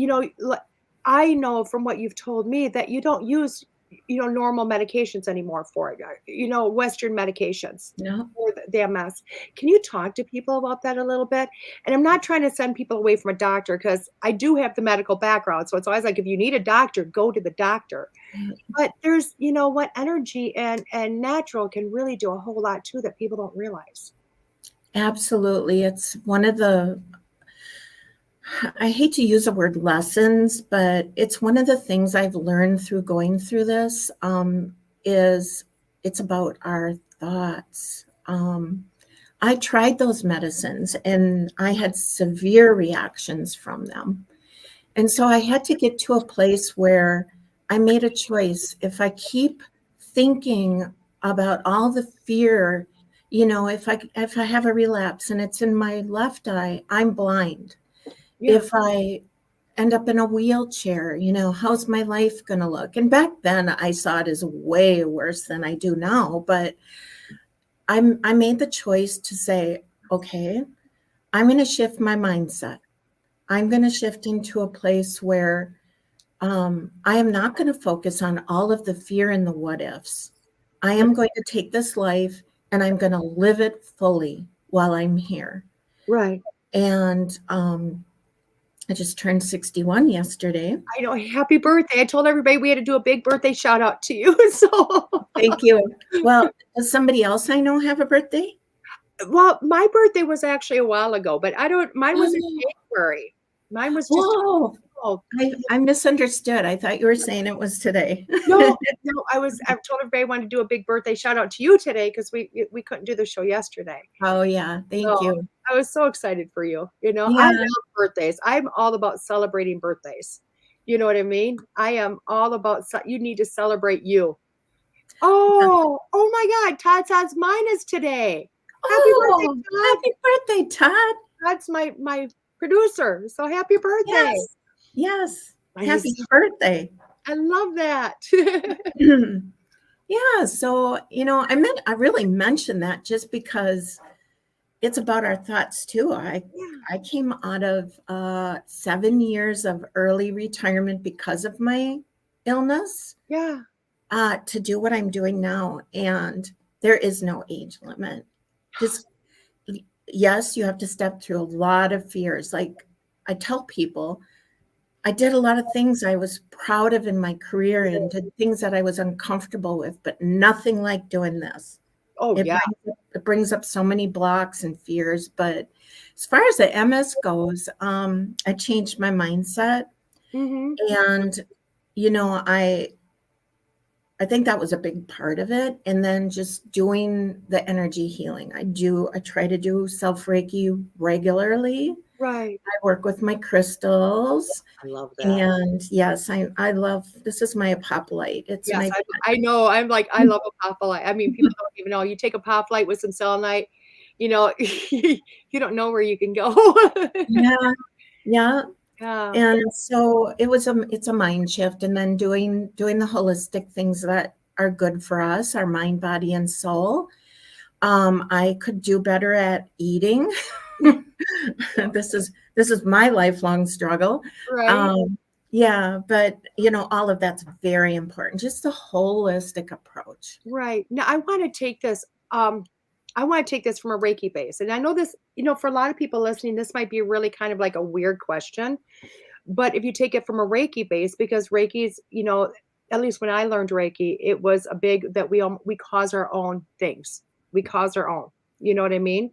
[SPEAKER 2] I know from what you've told me that you don't use, normal medications anymore for it, Western medications
[SPEAKER 3] No.
[SPEAKER 2] for the MS. Can you talk to people about that a little bit? And I'm not trying to send people away from a doctor because I do have the medical background. So it's always like, if you need a doctor, go to the doctor. But there's, what energy and natural can really do a whole lot too that people don't realize.
[SPEAKER 3] Absolutely. It's one of the, I hate to use the word lessons, but it's one of the things I've learned through going through this, is it's about our thoughts. I tried those medicines and I had severe reactions from them. And so I had to get to a place where I made a choice. If I keep thinking about all the fear, if I have a relapse and it's in my left eye, I'm blind.
[SPEAKER 2] Yeah.
[SPEAKER 3] If I end up in a wheelchair, how's my life going to look? And back then I saw it as way worse than I do now, but I made the choice to say, okay, I'm going to shift my mindset. I'm going to shift into a place where I am not going to focus on all of the fear and the what ifs. I am going to take this life and I'm going to live it fully while I'm here.
[SPEAKER 2] Right.
[SPEAKER 3] And I just turned 61 yesterday.
[SPEAKER 2] I know. Happy birthday. I told everybody we had to do a big birthday shout out to you. So,
[SPEAKER 3] Thank you. Well, does somebody else I know have a birthday?
[SPEAKER 2] well, my birthday was actually a while ago, but mine was in
[SPEAKER 3] Oh,
[SPEAKER 2] January. Mine was just,
[SPEAKER 3] whoa.
[SPEAKER 2] oh,
[SPEAKER 3] I misunderstood. I thought you were saying it was today.
[SPEAKER 2] no, no, I've told everybody I wanted to do a big birthday shout out to you today because we couldn't do the show yesterday.
[SPEAKER 3] Oh, yeah. Thank
[SPEAKER 2] So
[SPEAKER 3] you.
[SPEAKER 2] I was so excited for you. I
[SPEAKER 3] Yeah.
[SPEAKER 2] love birthdays. I'm all about celebrating birthdays. You know what I mean? I am all about, you need to celebrate you. Oh my God. Todd's mine is today. Happy birthday,
[SPEAKER 3] Oh,
[SPEAKER 2] Todd.
[SPEAKER 3] happy birthday, Todd.
[SPEAKER 2] Todd's my producer. So happy birthday.
[SPEAKER 3] Yes. Yes.
[SPEAKER 2] I
[SPEAKER 3] Happy
[SPEAKER 2] just,
[SPEAKER 3] birthday.
[SPEAKER 2] I love that.
[SPEAKER 3] Yeah. So, I really mentioned that just because it's about our thoughts too.
[SPEAKER 2] Yeah.
[SPEAKER 3] I came out of 7 years of early retirement because of my illness
[SPEAKER 2] Yeah.
[SPEAKER 3] to do what I'm doing now. And there is no age limit. Just, yes, you have to step through a lot of fears. Like I tell people, I did a lot of things I was proud of in my career and did things that I was uncomfortable with, but nothing like doing this.
[SPEAKER 2] Oh yeah.
[SPEAKER 3] It brings up so many blocks and fears. But as far as the MS goes, I changed my mindset.
[SPEAKER 2] Mm-hmm.
[SPEAKER 3] And, I think that was a big part of it. And then just doing the energy healing. I try to do self Reiki regularly.
[SPEAKER 2] Right.
[SPEAKER 3] I work with my crystals.
[SPEAKER 2] I love that.
[SPEAKER 3] And yes, I love, this is my apophyllite. It's
[SPEAKER 2] Yes,
[SPEAKER 3] my,
[SPEAKER 2] I know. I'm like, I love a pop light. I mean, people don't even know. You take a pop light with some selenite, you know, you don't know where you can go.
[SPEAKER 3] yeah, yeah.
[SPEAKER 2] Yeah.
[SPEAKER 3] And so it's a mind shift, and then doing the holistic things that are good for us, our mind, body, and soul. I could do better at eating. This is my lifelong struggle.
[SPEAKER 2] Right.
[SPEAKER 3] Um, yeah, but all of that's very important. Just a holistic approach.
[SPEAKER 2] Right. Now um, I want to take this from a Reiki base. And I know this, for a lot of people listening, this might be really kind of like a weird question. But if you take it from a Reiki base, because Reiki's, at least when I learned Reiki, it was a big that we cause our own things. We cause our own. You know what I mean?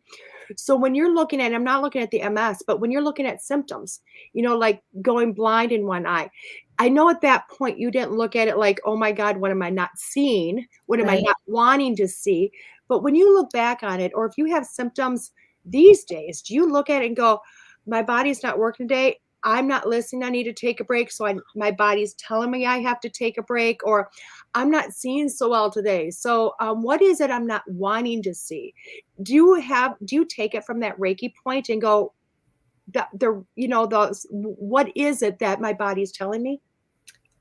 [SPEAKER 2] So when you're looking at, I'm not looking at the MS, but when you're looking at symptoms, like going blind in one eye, I know at that point you didn't look at it like, oh my God, what am I not seeing? What am I
[SPEAKER 3] Right.
[SPEAKER 2] not wanting to see? But when you look back on it, or if you have symptoms these days, do you look at it and go, my body's not working today? I'm not listening. I need to take a break. So my body's telling me I have to take a break, or I'm not seeing so well today. So what is it I'm not wanting to see? Do you take it from that Reiki point and go, what is it that my body's telling me?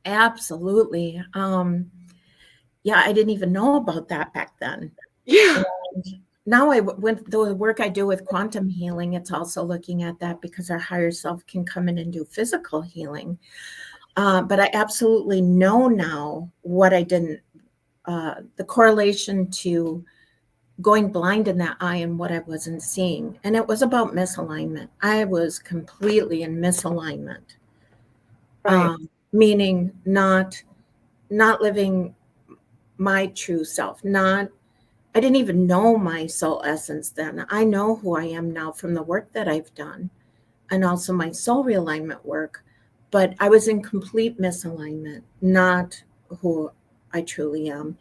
[SPEAKER 3] Absolutely. Yeah, I didn't even know about that back then.
[SPEAKER 2] Yeah.
[SPEAKER 3] And now when the work I do with quantum healing, it's also looking at that, because our higher self can come in and do physical healing. But I absolutely know now what I didn't, the correlation to going blind in that eye and what I wasn't seeing. And it was about misalignment. I was completely in misalignment,
[SPEAKER 2] Right.
[SPEAKER 3] meaning not living my true self, I didn't even know my soul essence then. I know who I am now from the work that I've done, and also my soul realignment work. But I was in complete misalignment, not who I truly am.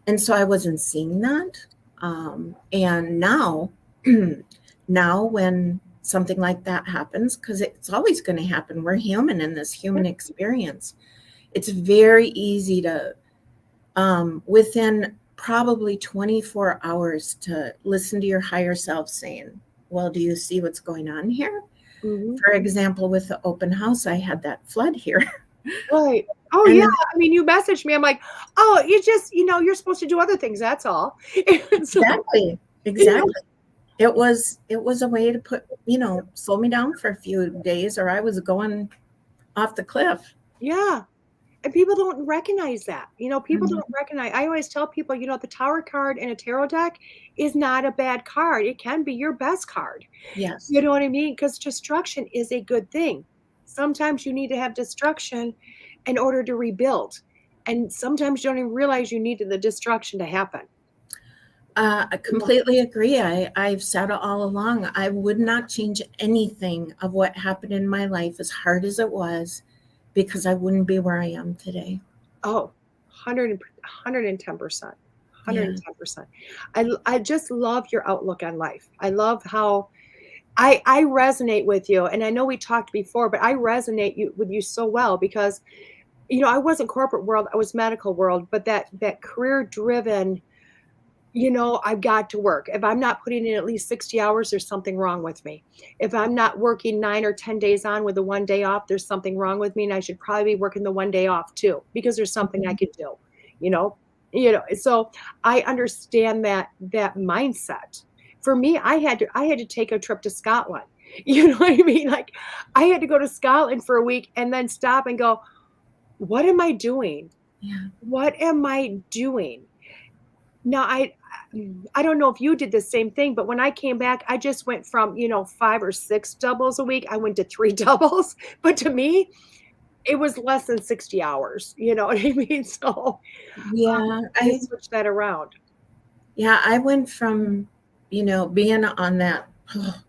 [SPEAKER 3] And so I wasn't seeing that. And now, now when something like that happens, because it's always going to happen, we're human in this human experience. It's very easy to, within probably 24 hours, to listen to your higher self saying, well, do you see what's going on here?
[SPEAKER 2] Mhm.
[SPEAKER 3] For example, with the open house, I had that flood here.
[SPEAKER 2] Right. Oh,
[SPEAKER 3] And
[SPEAKER 2] yeah.
[SPEAKER 3] then,
[SPEAKER 2] I mean, you messaged me. I'm like, oh, you just, you're supposed to do other things. That's all. So,
[SPEAKER 3] exactly. It was a way to slow me down for a few days, or I was going off the cliff.
[SPEAKER 2] yeah. And people don't recognize that. People
[SPEAKER 3] Mhm.
[SPEAKER 2] don't recognize. I always tell people, the tower card in a tarot deck is not a bad card. It can be your best card.
[SPEAKER 3] Yes.
[SPEAKER 2] You know what I mean? Because destruction is a good thing. Sometimes you need to have destruction in order to rebuild. And sometimes you don't even realize you needed the destruction to happen.
[SPEAKER 3] I completely agree. I've said it all along. I would not change anything of what happened in my life, as hard as it was, because I wouldn't be where I am today.
[SPEAKER 2] Oh, 110%.
[SPEAKER 3] Yeah.
[SPEAKER 2] 110%. I just love your outlook on life. I love how I resonate with you. And I know we talked before, but I resonate with you so well because, I wasn't corporate world, I was medical world, but that career driven, I've got to work. If I'm not putting in at least 60 hours, there's something wrong with me. If I'm not working 9 or 10 days on with the one day off, there's something wrong with me. And I should probably be working the one day off too, because there's something I could do, you know, so I understand that mindset. For me, I had to take a trip to Scotland. You know what I mean? Like I had to go to Scotland for a week and then stop and go, what am I doing?
[SPEAKER 3] Yeah.
[SPEAKER 2] What am I doing? Now, I don't know if you did the same thing, but when I came back, I just went from, 5 or 6 doubles a week. I went to 3 doubles, but to me, it was less than 60 hours, you know what I mean? So,
[SPEAKER 3] Yeah.
[SPEAKER 2] I switched that around.
[SPEAKER 3] I went from, being on that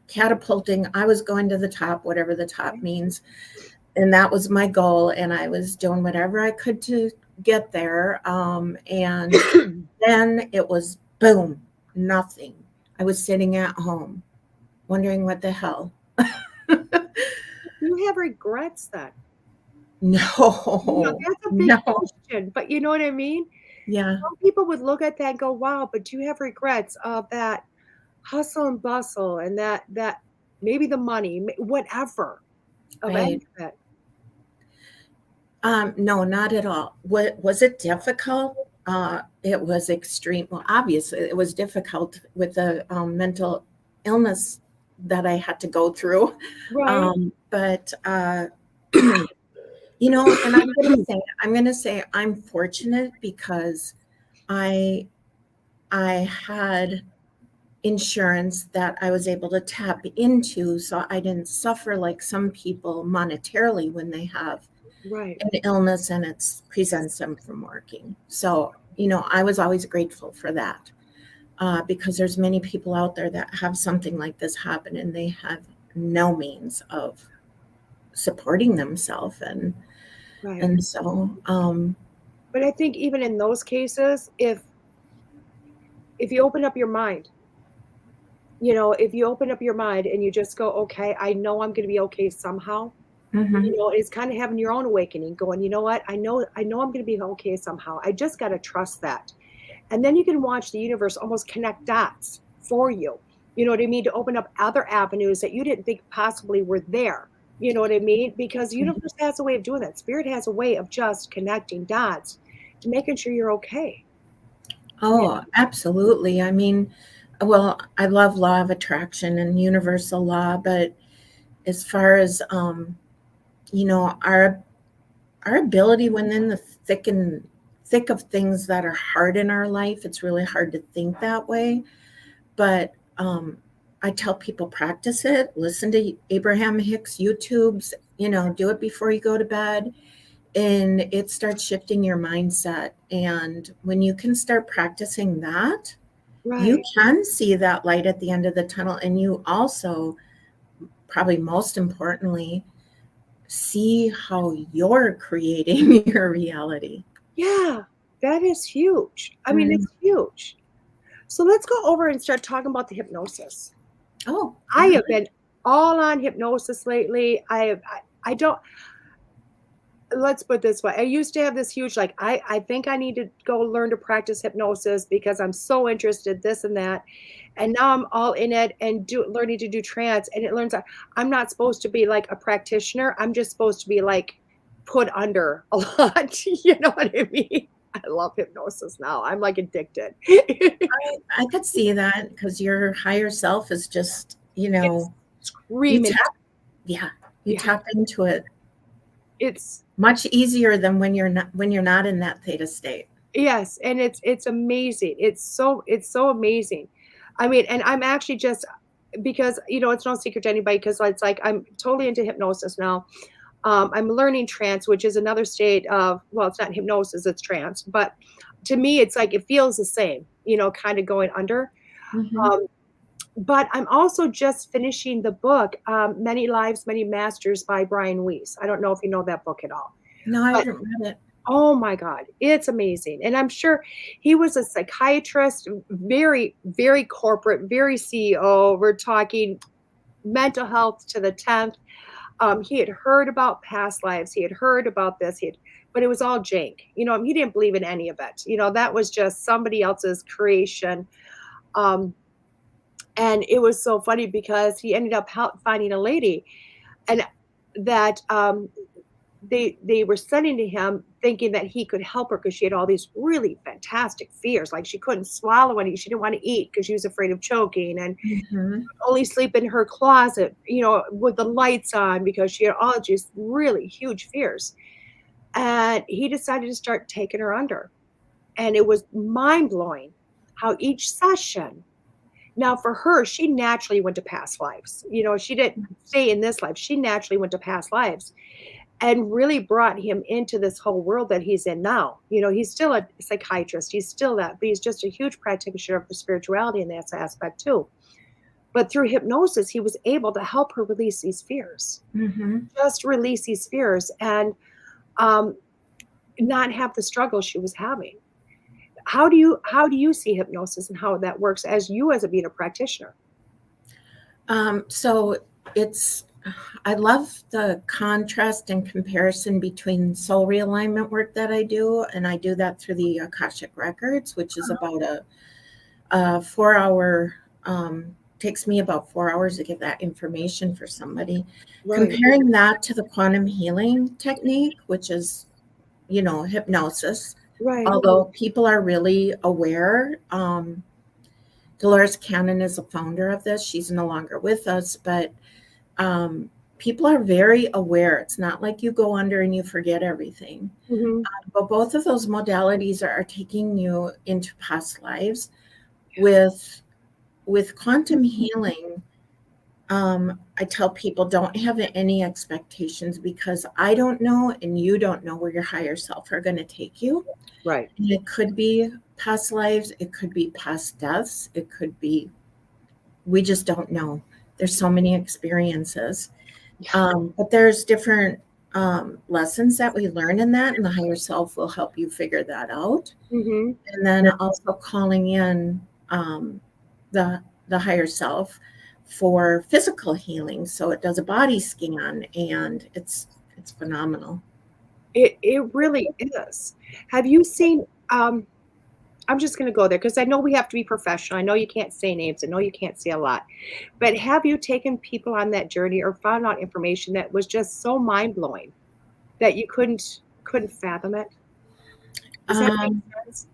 [SPEAKER 3] catapulting. I was going to the top, whatever the top means. And that was my goal. And I was doing whatever I could to get there. And then it was boom, nothing. I was sitting at home wondering what the hell.
[SPEAKER 2] Do you have regrets then?
[SPEAKER 3] No,
[SPEAKER 2] That's a big
[SPEAKER 3] no.
[SPEAKER 2] question, but you know what I mean?
[SPEAKER 3] Yeah,
[SPEAKER 2] Some people would look at that and go, "Wow," but do you have regrets of that hustle and bustle and that maybe the money, whatever, of any
[SPEAKER 3] right.
[SPEAKER 2] of it?
[SPEAKER 3] No, not at all. What was it difficult? It was extreme. Well, obviously, it was difficult with the mental illness that I had to go through.
[SPEAKER 2] Right,
[SPEAKER 3] But and I'm gonna say I'm fortunate because I I had insurance that I was able to tap into, so I didn't suffer like some people monetarily when they have
[SPEAKER 2] right.
[SPEAKER 3] an illness and it prevents them from working. So, I was always grateful for that because there's many people out there that have something like this happen and they have no means of supporting themselves,
[SPEAKER 2] Right.
[SPEAKER 3] and so
[SPEAKER 2] But I think even in those cases, if you open up your mind, if you open up your mind and you just go, "Okay, I know I'm gonna be okay somehow,"
[SPEAKER 3] mhm,
[SPEAKER 2] it's kinda having your own awakening going, "You know what? I know I'm gonna be okay somehow. I just gotta trust that." And then you can watch the universe almost connect dots for you. You know what I mean? To open up other avenues that you didn't think possibly were there. You know what I mean? Because the
[SPEAKER 3] mhm.
[SPEAKER 2] universe has a way of doing that. Spirit has a way of just connecting dots to making sure you're okay. Yeah.
[SPEAKER 3] Oh, absolutely. I mean, well, I love law of attraction and universal law, but as far as our ability when in the thick of things that are hard in our life, it's really hard to think that way. But I tell people practice it, listen to Abraham Hicks YouTubes, do it before you go to bed, and it starts shifting your mindset. And when you can start practicing that, you
[SPEAKER 2] Right.
[SPEAKER 3] can see that light at the end of the tunnel. And you also, probably most importantly, see how you're creating your reality.
[SPEAKER 2] Yeah. That is huge. I mean,
[SPEAKER 3] Mm.
[SPEAKER 2] it's huge. So let's go over and start talking about the hypnosis.
[SPEAKER 3] Oh,
[SPEAKER 2] I
[SPEAKER 3] yeah.
[SPEAKER 2] have been all on hypnosis lately. I don't let's put it this way. I used to have this huge, like, I think I need to go learn to practice hypnosis because I'm so interested, this and that. And now I'm all in it and learning to do trance. And it learns that I'm not supposed to be like a practitioner. I'm just supposed to be like put under a lot. You know what I mean? I love hypnosis now. I'm like addicted.
[SPEAKER 3] I could see that because your higher self is just,
[SPEAKER 2] It's
[SPEAKER 3] you
[SPEAKER 2] screaming.
[SPEAKER 3] tap, yeah, you
[SPEAKER 2] Yeah.
[SPEAKER 3] tap into it
[SPEAKER 2] It's
[SPEAKER 3] much easier than when you're not in that theta state.
[SPEAKER 2] Yes, and it's amazing. It's so amazing. I mean, and I'm actually just because, it's no secret to anybody because it's like I'm totally into hypnosis now. I'm learning trance, which is another state of, well, it's not hypnosis, it's trance, but to me, it's like it feels the same, kind of going under.
[SPEAKER 3] Hmm.
[SPEAKER 2] Um, but I'm also just finishing the book, Many Lives, Many Masters by Brian Weiss. I don't know if you know that book at all.
[SPEAKER 3] No, I
[SPEAKER 2] But
[SPEAKER 3] haven't read it.
[SPEAKER 2] oh my God, it's amazing. And I'm sure he was a psychiatrist, very, very corporate, very CEO. We're talking mental health to the 10th. He had heard about past lives. He had heard about this. But it was all jank. He didn't believe in any of it. That was just somebody else's creation. Um, and it was so funny because he ended up finding a lady and that they were sending to him thinking that he could help her because she had all these really fantastic fears. Like she couldn't swallow any, she didn't want to eat because she was afraid of choking and
[SPEAKER 3] Hmm.
[SPEAKER 2] only sleep in her closet, with the lights on because she had all just really huge fears. And he decided to start taking her under. And it was mind blowing how each session, now for her, she naturally went to past lives. She didn't stay in this life. She naturally went to past lives and really brought him into this whole world that he's in now. He's still a psychiatrist. He's still that, but he's just a huge practitioner of the spirituality in that aspect too. But through hypnosis, he was able to help her release these fears,
[SPEAKER 3] Hmm.
[SPEAKER 2] just release these fears and um, not have the struggle she was having. How do you see hypnosis and how that works as you as a being a practitioner?
[SPEAKER 3] So it's I love the contrast and comparison between soul realignment work that I do, and I do that through the Akashic Records, which is about a 4 hour, takes me about 4 hours to get that information for somebody.
[SPEAKER 2] Right.
[SPEAKER 3] Comparing that to the quantum healing technique, which is, hypnosis,
[SPEAKER 2] Right.
[SPEAKER 3] although people are really aware. Dolores Cannon is a founder of this. She's no longer with us, but people are very aware. It's not like you go under and you forget everything.
[SPEAKER 2] Mhm.
[SPEAKER 3] But both of those modalities are taking you into past lives. With quantum healing, I tell people don't have any expectations, because I don't know and you don't know where your higher self are going to take you.
[SPEAKER 2] Right.
[SPEAKER 3] And it could be past lives, it could be past deaths, it could be, we just don't know. There's so many experiences. But there's different lessons that we learn in that, and the higher self will help you figure that out.
[SPEAKER 2] Mhm.
[SPEAKER 3] And then also calling in the higher self for physical healing. So it does a body scan, and it's phenomenal.
[SPEAKER 2] It really is. Have you seen, I'm just gonna go there because I know we have to be professional. I know you can't say names. I know you can't say a lot. But have you taken people on that journey or found out information that was just so mind-blowing that you couldn't fathom it? Does that make
[SPEAKER 3] Um,
[SPEAKER 2] sense?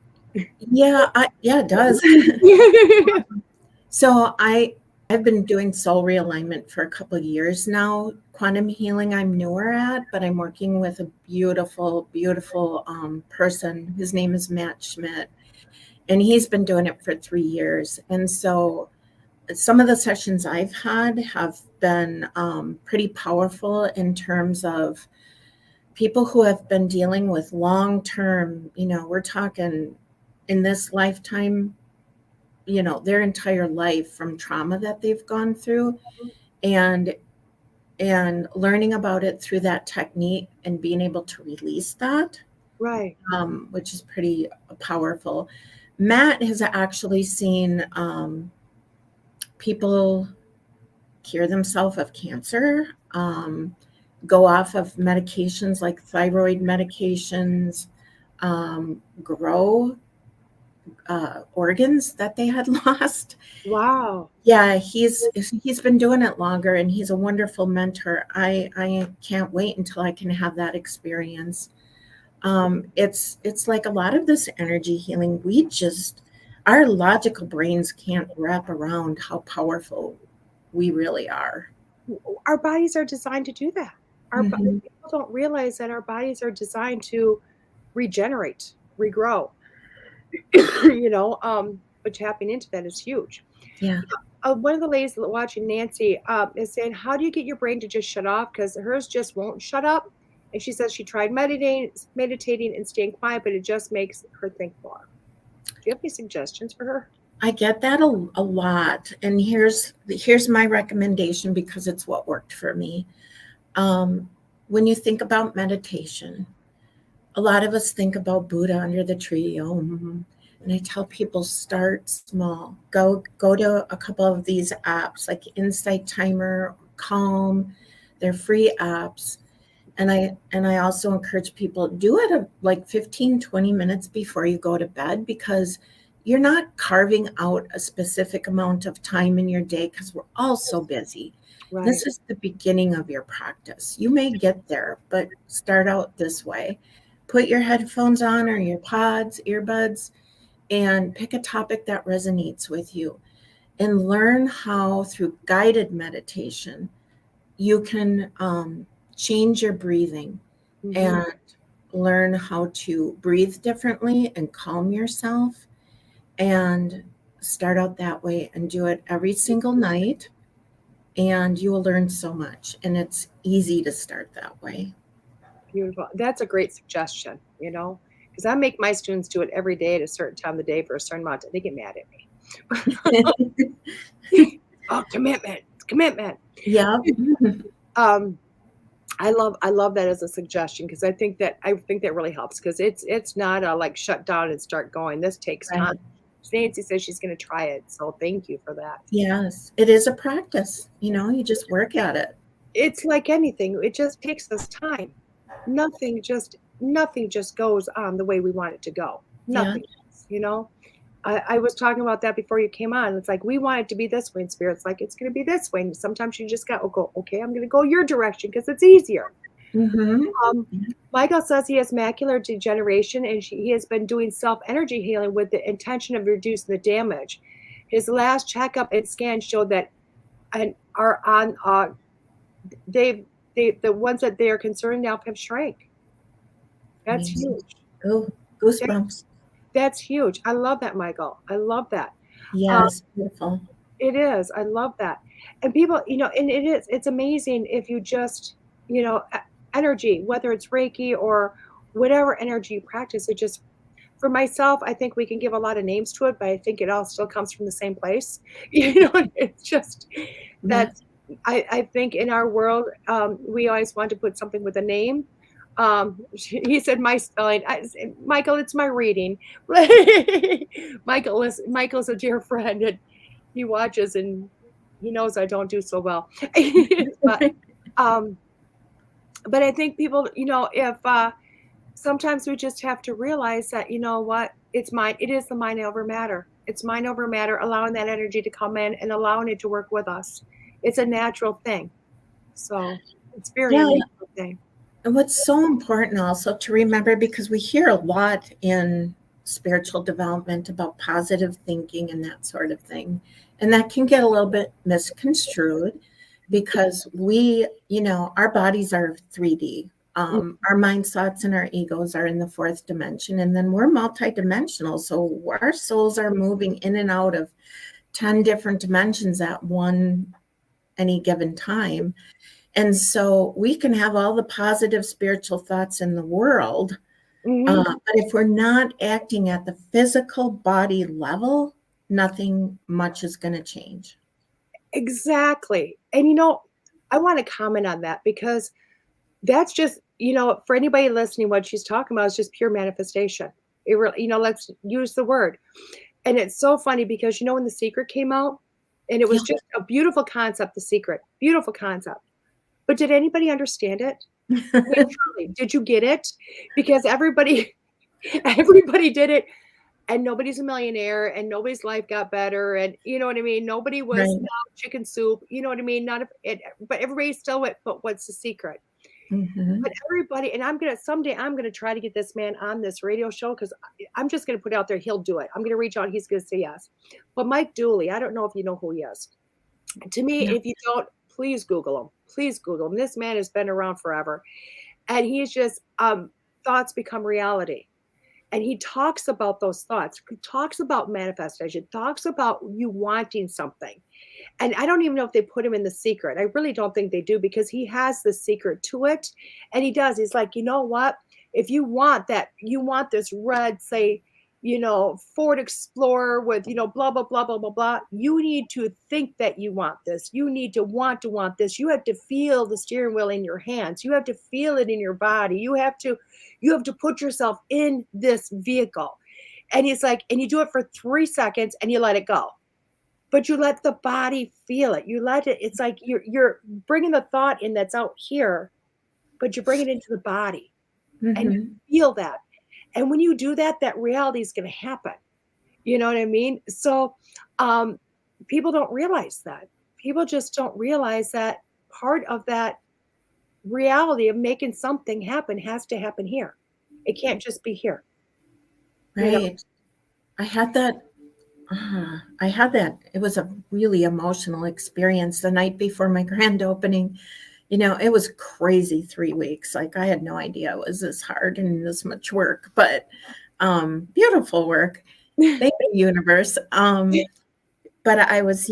[SPEAKER 3] yeah, it does. So I've been doing soul realignment for a couple of years now. Quantum healing I'm newer at, but I'm working with a beautiful, beautiful person. His name is Matt Schmidt, and he's been doing it for 3 years. And so some of the sessions I've had have been pretty powerful in terms of people who have been dealing with long-term, we're talking in this lifetime, their entire life from trauma that they've gone through, and learning about it through that technique and being able to release that,
[SPEAKER 2] Right.
[SPEAKER 3] which is pretty powerful. Matt has actually seen people cure themselves of cancer, go off of medications like thyroid medications, grow organs that they had lost.
[SPEAKER 2] Wow.
[SPEAKER 3] Yeah, he's been doing it longer, and he's a wonderful mentor. I can't wait until I can have that experience. It's like a lot of this energy healing, our logical brains can't wrap around how powerful we really are.
[SPEAKER 2] Our bodies are designed to do that.
[SPEAKER 3] Mhm.
[SPEAKER 2] People don't realize that our bodies are designed to regenerate, regrow. But tapping into that is huge.
[SPEAKER 3] Yeah.
[SPEAKER 2] One of the ladies watching Nancy is saying, "How do you get your brain to just shut off? Because hers just won't shut up." And she says she tried meditating and staying quiet, but it just makes her think more. Do you have any suggestions for her?
[SPEAKER 3] I get that a lot. And here's my recommendation, because it's what worked for me. When you think about meditation, a lot of us think about Buddha under the tree. And I tell people, start small. Go to a couple of these apps like Insight Timer, Calm. They're free apps. And I also encourage people, do it like 15, 20 minutes before you go to bed, because you're not carving out a specific amount of time in your day, because we're all so busy.
[SPEAKER 2] Right.
[SPEAKER 3] This is the beginning of your practice. You may get there, but start out this way. Put your headphones on or your earbuds, and pick a topic that resonates with you, and learn how, through guided meditation, you can change your breathing and learn how to breathe differently and calm yourself, and start out that way and do it every single night. And you will learn so much. And it's easy to start that way.
[SPEAKER 2] Beautiful. That's a great suggestion, because I make my students do it every day at a certain time of the day for a certain amount. They get mad at me. Oh, commitment.
[SPEAKER 3] Yeah.
[SPEAKER 2] I love that as a suggestion, because I think that really helps, because it's not a like shut down and start going. This takes
[SPEAKER 3] Right.
[SPEAKER 2] time. Nancy says she's going to try it, so thank you for that.
[SPEAKER 3] Yes, it is a practice. You just work at it.
[SPEAKER 2] It's like anything. It just takes us time. Nothing just goes on the way we want it to go.
[SPEAKER 3] Yeah.
[SPEAKER 2] Nothing does, you know? I was talking about that before you came on. It's like we want it to be this way, and Spirit's like it's going to be this way. And sometimes you just got to go, okay, I'm going to go your direction because it's easier.
[SPEAKER 3] Mm-hmm.
[SPEAKER 2] Um, Michael says he has macular degeneration, and he has been doing self-energy healing with the intention of reducing the damage. His last checkup and scan showed that and are on they the ones that they are concerned now have shrank. That's
[SPEAKER 3] Amazing.
[SPEAKER 2] huge.
[SPEAKER 3] Oh,
[SPEAKER 2] That,
[SPEAKER 3] goosebumps.
[SPEAKER 2] that's huge. I love that, Michael. I love that. Um,
[SPEAKER 3] Yes, beautiful.
[SPEAKER 2] it is. I love that. And people, and it's amazing if you just, energy, whether it's Reiki or whatever energy you practice, it just, for myself, I think we can give a lot of names to it, but I think it all still comes from the same place. It's just
[SPEAKER 3] Yeah.
[SPEAKER 2] that I think in our world, we always want to put something with a name. He said my spelling. I said, Michael, it's my reading. Michael's a dear friend, and he watches and he knows I don't do so well. but um, but I think people, if sometimes we just have to realize that, you know what, it's mine. It is the mind over matter. It's mind over matter, allowing that energy to come in and allowing it to work with us. It's a natural thing. So it's very a
[SPEAKER 3] Yeah.
[SPEAKER 2] natural thing.
[SPEAKER 3] And what's so important also to remember, because we hear a lot in spiritual development about positive thinking and that sort of thing. And that can get a little bit misconstrued because our bodies are 3D. Our mind, thoughts, and our egos are in the fourth dimension. And then we're multidimensional. So our souls are moving in and out of 10 different dimensions at any given time. And so we can have all the positive spiritual thoughts in the world,
[SPEAKER 2] Mhm.
[SPEAKER 3] but if we're not acting at the physical body level, nothing much is going to change.
[SPEAKER 2] Exactly. And I want to comment on that because that's just, for anybody listening, what she's talking about is just pure manifestation. It really, let's use the word. And it's so funny because when The Secret came out, and it
[SPEAKER 3] Yeah.
[SPEAKER 2] was just a beautiful concept, The Secret, beautiful concept. But did anybody understand it? I mean, truly, did you get it? Because everybody everybody did it, and nobody's a millionaire, and nobody's life got better, and you know what I mean? Nobody was
[SPEAKER 3] Right.
[SPEAKER 2] now chicken soup, you know what I mean? Not if it, but everybody still went, but what's the secret?
[SPEAKER 3] Mm-hmm.
[SPEAKER 2] But everybody, and someday I'm gonna try to get this man on this radio show because I'm just gonna put out there, he'll do it. I'm gonna reach out, he's gonna say yes. But Mike Dooley, I don't know if you know who he is. To me,
[SPEAKER 3] Yeah.
[SPEAKER 2] if you don't, please Google him. Please Google him. This man has been around forever. And he's just thoughts become reality. And he talks about those thoughts, he talks about manifestation, talks about you wanting something. And I don't even know if they put him in The Secret. I really don't think they do because he has the secret to it. And he does. He's like, you know what? If you want that, you want this red, say, Ford Explorer with, blah, blah, blah, blah, blah, blah. You need to think that you want this. You need to want this. You have to feel the steering wheel in your hands. You have to feel it in your body. You have to put yourself in this vehicle. And he's like, and you do it for 3 seconds and you let it go. But you let the body feel it. You let it. It's like you're bringing the thought in that's out here, but you bring it into the body and you
[SPEAKER 3] Mm-hmm.
[SPEAKER 2] feel that. And when you do that, that reality is going to happen. You know what I mean? So um, people don't realize that. People just don't realize that part of that reality of making something happen has to happen here. It can't just be here. You know?
[SPEAKER 3] Right. I had that. I had that. It was a really emotional experience the night before my grand opening. It was crazy 3 weeks. Like I had no idea it was this hard and this much work, but beautiful work. Thank you, universe. But I was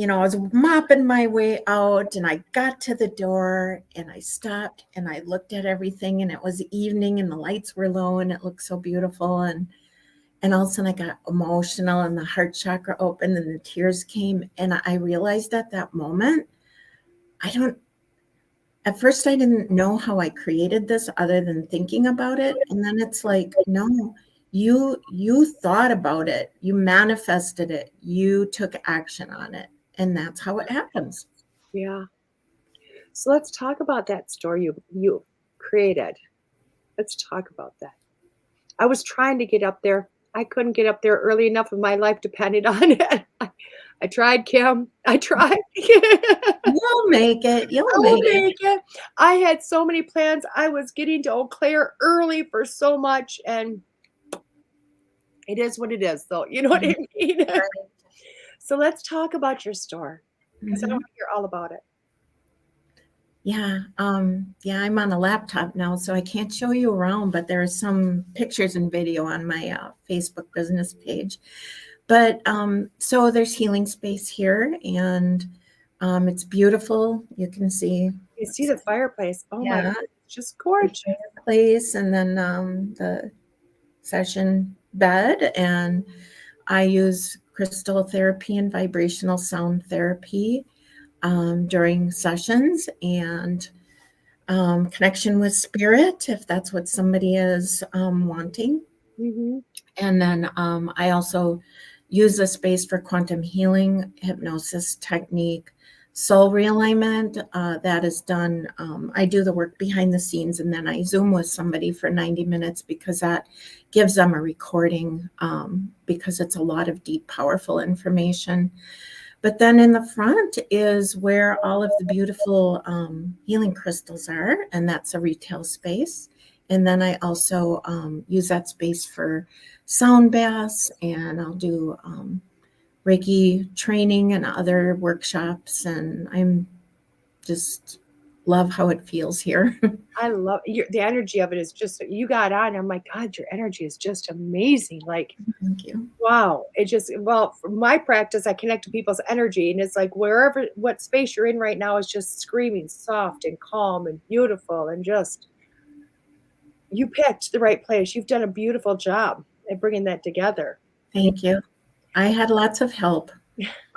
[SPEAKER 3] mopping my way out and I got to the door and I stopped and I looked at everything and it was evening and the lights were low and it looked so beautiful. And all of a sudden I got emotional and the heart chakra opened and the tears came. And I realized at that moment, at first I didn't know how I created this other than thinking about it. And then it's like, no, you thought about it, you manifested it, you took action on it. And that's how it happens.
[SPEAKER 2] Yeah. So let's talk about that store you created. Let's talk about that. I was trying to get up there. I couldn't get up there early enough, and my life depended on it. I tried, Kim. I tried.
[SPEAKER 3] You'll make it. You'll
[SPEAKER 2] I'll
[SPEAKER 3] make it.
[SPEAKER 2] make it. I had so many plans. I was getting to Eau Claire early for so much, and it is what it is, though. You know what I mean?
[SPEAKER 3] Right.
[SPEAKER 2] So let's talk about your store because I
[SPEAKER 3] Mhm.
[SPEAKER 2] want to hear all about it.
[SPEAKER 3] Yeah, yeah, I'm on a laptop now, so I can't show you around, but there are some pictures and video on my Facebook business page. But so there's healing space here, and it's beautiful. You can see,
[SPEAKER 2] You see the fireplace. Oh my
[SPEAKER 3] yeah,
[SPEAKER 2] God, it's just
[SPEAKER 3] the
[SPEAKER 2] gorgeous.
[SPEAKER 3] fireplace, and then the session bed, and I use crystal therapy and vibrational sound therapy during sessions, and connection with spirit, if that's what somebody is wanting.
[SPEAKER 2] Hmm.
[SPEAKER 3] And then I also use the space for quantum healing, hypnosis technique, soul realignment. That is done. I do the work behind the scenes, and then I Zoom with somebody for 90 minutes because that gives them a recording, because it's a lot of deep, powerful information. But then in the front is where all of the beautiful healing crystals are, and that's a retail space. And then I also use that space for sound baths, and I'll do Reiki training and other workshops. And I'm just love how it feels here.
[SPEAKER 2] I love the energy of it is just you got on. I'm like, God, your energy is just amazing. Like,
[SPEAKER 3] Thank you.
[SPEAKER 2] wow. It just, well, for my practice, I connect to people's energy, and it's like wherever, what space you're in right now is just screaming soft and calm and beautiful, and just, you picked the right place. You've done a beautiful job at bringing that together.
[SPEAKER 3] Thank you. I had lots of help,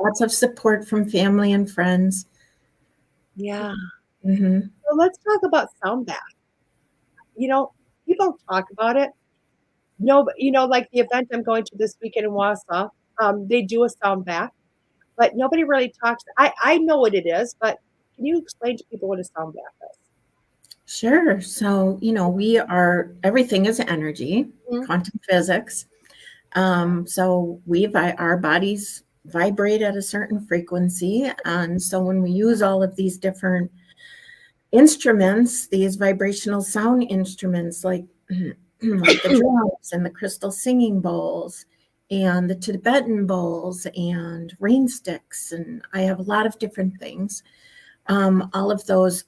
[SPEAKER 3] lots of support from family and friends.
[SPEAKER 2] Yeah.
[SPEAKER 3] Hmm.
[SPEAKER 2] So let's talk about sound bath. You know, people talk about it. No, but like the event I'm going to this weekend in Wausau, they do a sound bath, but nobody really talks. I know what it is, but can you explain to people what a sound bath is?
[SPEAKER 3] Sure. So, everything is energy,
[SPEAKER 2] Mhm.
[SPEAKER 3] quantum physics. Our bodies vibrate at a certain frequency. And so when we use all of these different instruments, these vibrational sound instruments like, like the drums and the crystal singing bowls and the Tibetan bowls and rain sticks, and I have a lot of different things. All of those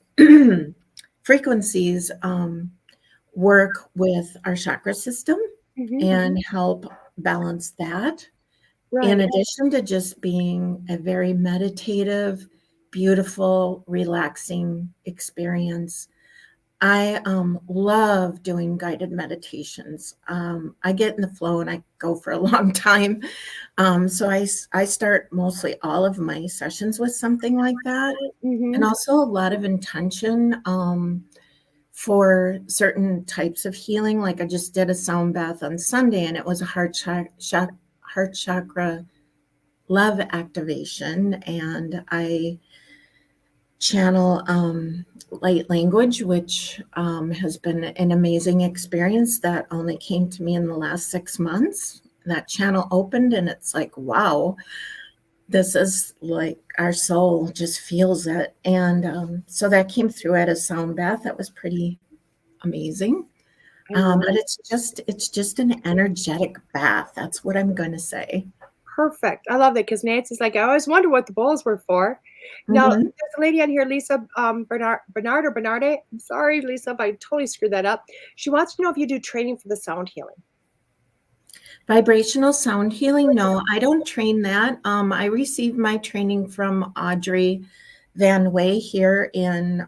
[SPEAKER 3] frequencies work with our chakra system
[SPEAKER 2] Mhm.
[SPEAKER 3] and help balance that. In
[SPEAKER 2] Right.
[SPEAKER 3] addition to just being a very meditative, beautiful, relaxing experience, I love doing guided meditations. I get in the flow and I go for a long time. So I start mostly all of my sessions with something like that. And
[SPEAKER 2] Mhm.
[SPEAKER 3] also a lot of intention for certain types of healing. Like I just did a sound bath on Sunday, and it was a heart chakra love activation, and I channel light language, which has been an amazing experience that only came to me in the last 6 months. That channel opened, and it's like, wow, this is like our soul just feels it. And so that came through at a sound bath. That was pretty amazing.
[SPEAKER 2] I love
[SPEAKER 3] But it's just an energetic bath. That's what I'm going to say.
[SPEAKER 2] Perfect. I love that because Nancy's like, I always wonder what the bowls were for. Now,
[SPEAKER 3] Mhm.
[SPEAKER 2] there's a lady on here, Lisa Bernard or Bernarde. I'm sorry, Lisa, if I totally screwed that up. She wants to know if you do training for the sound healing.
[SPEAKER 3] Vibrational sound healing. No, I don't train that. I received my training from Audrey Van Way here in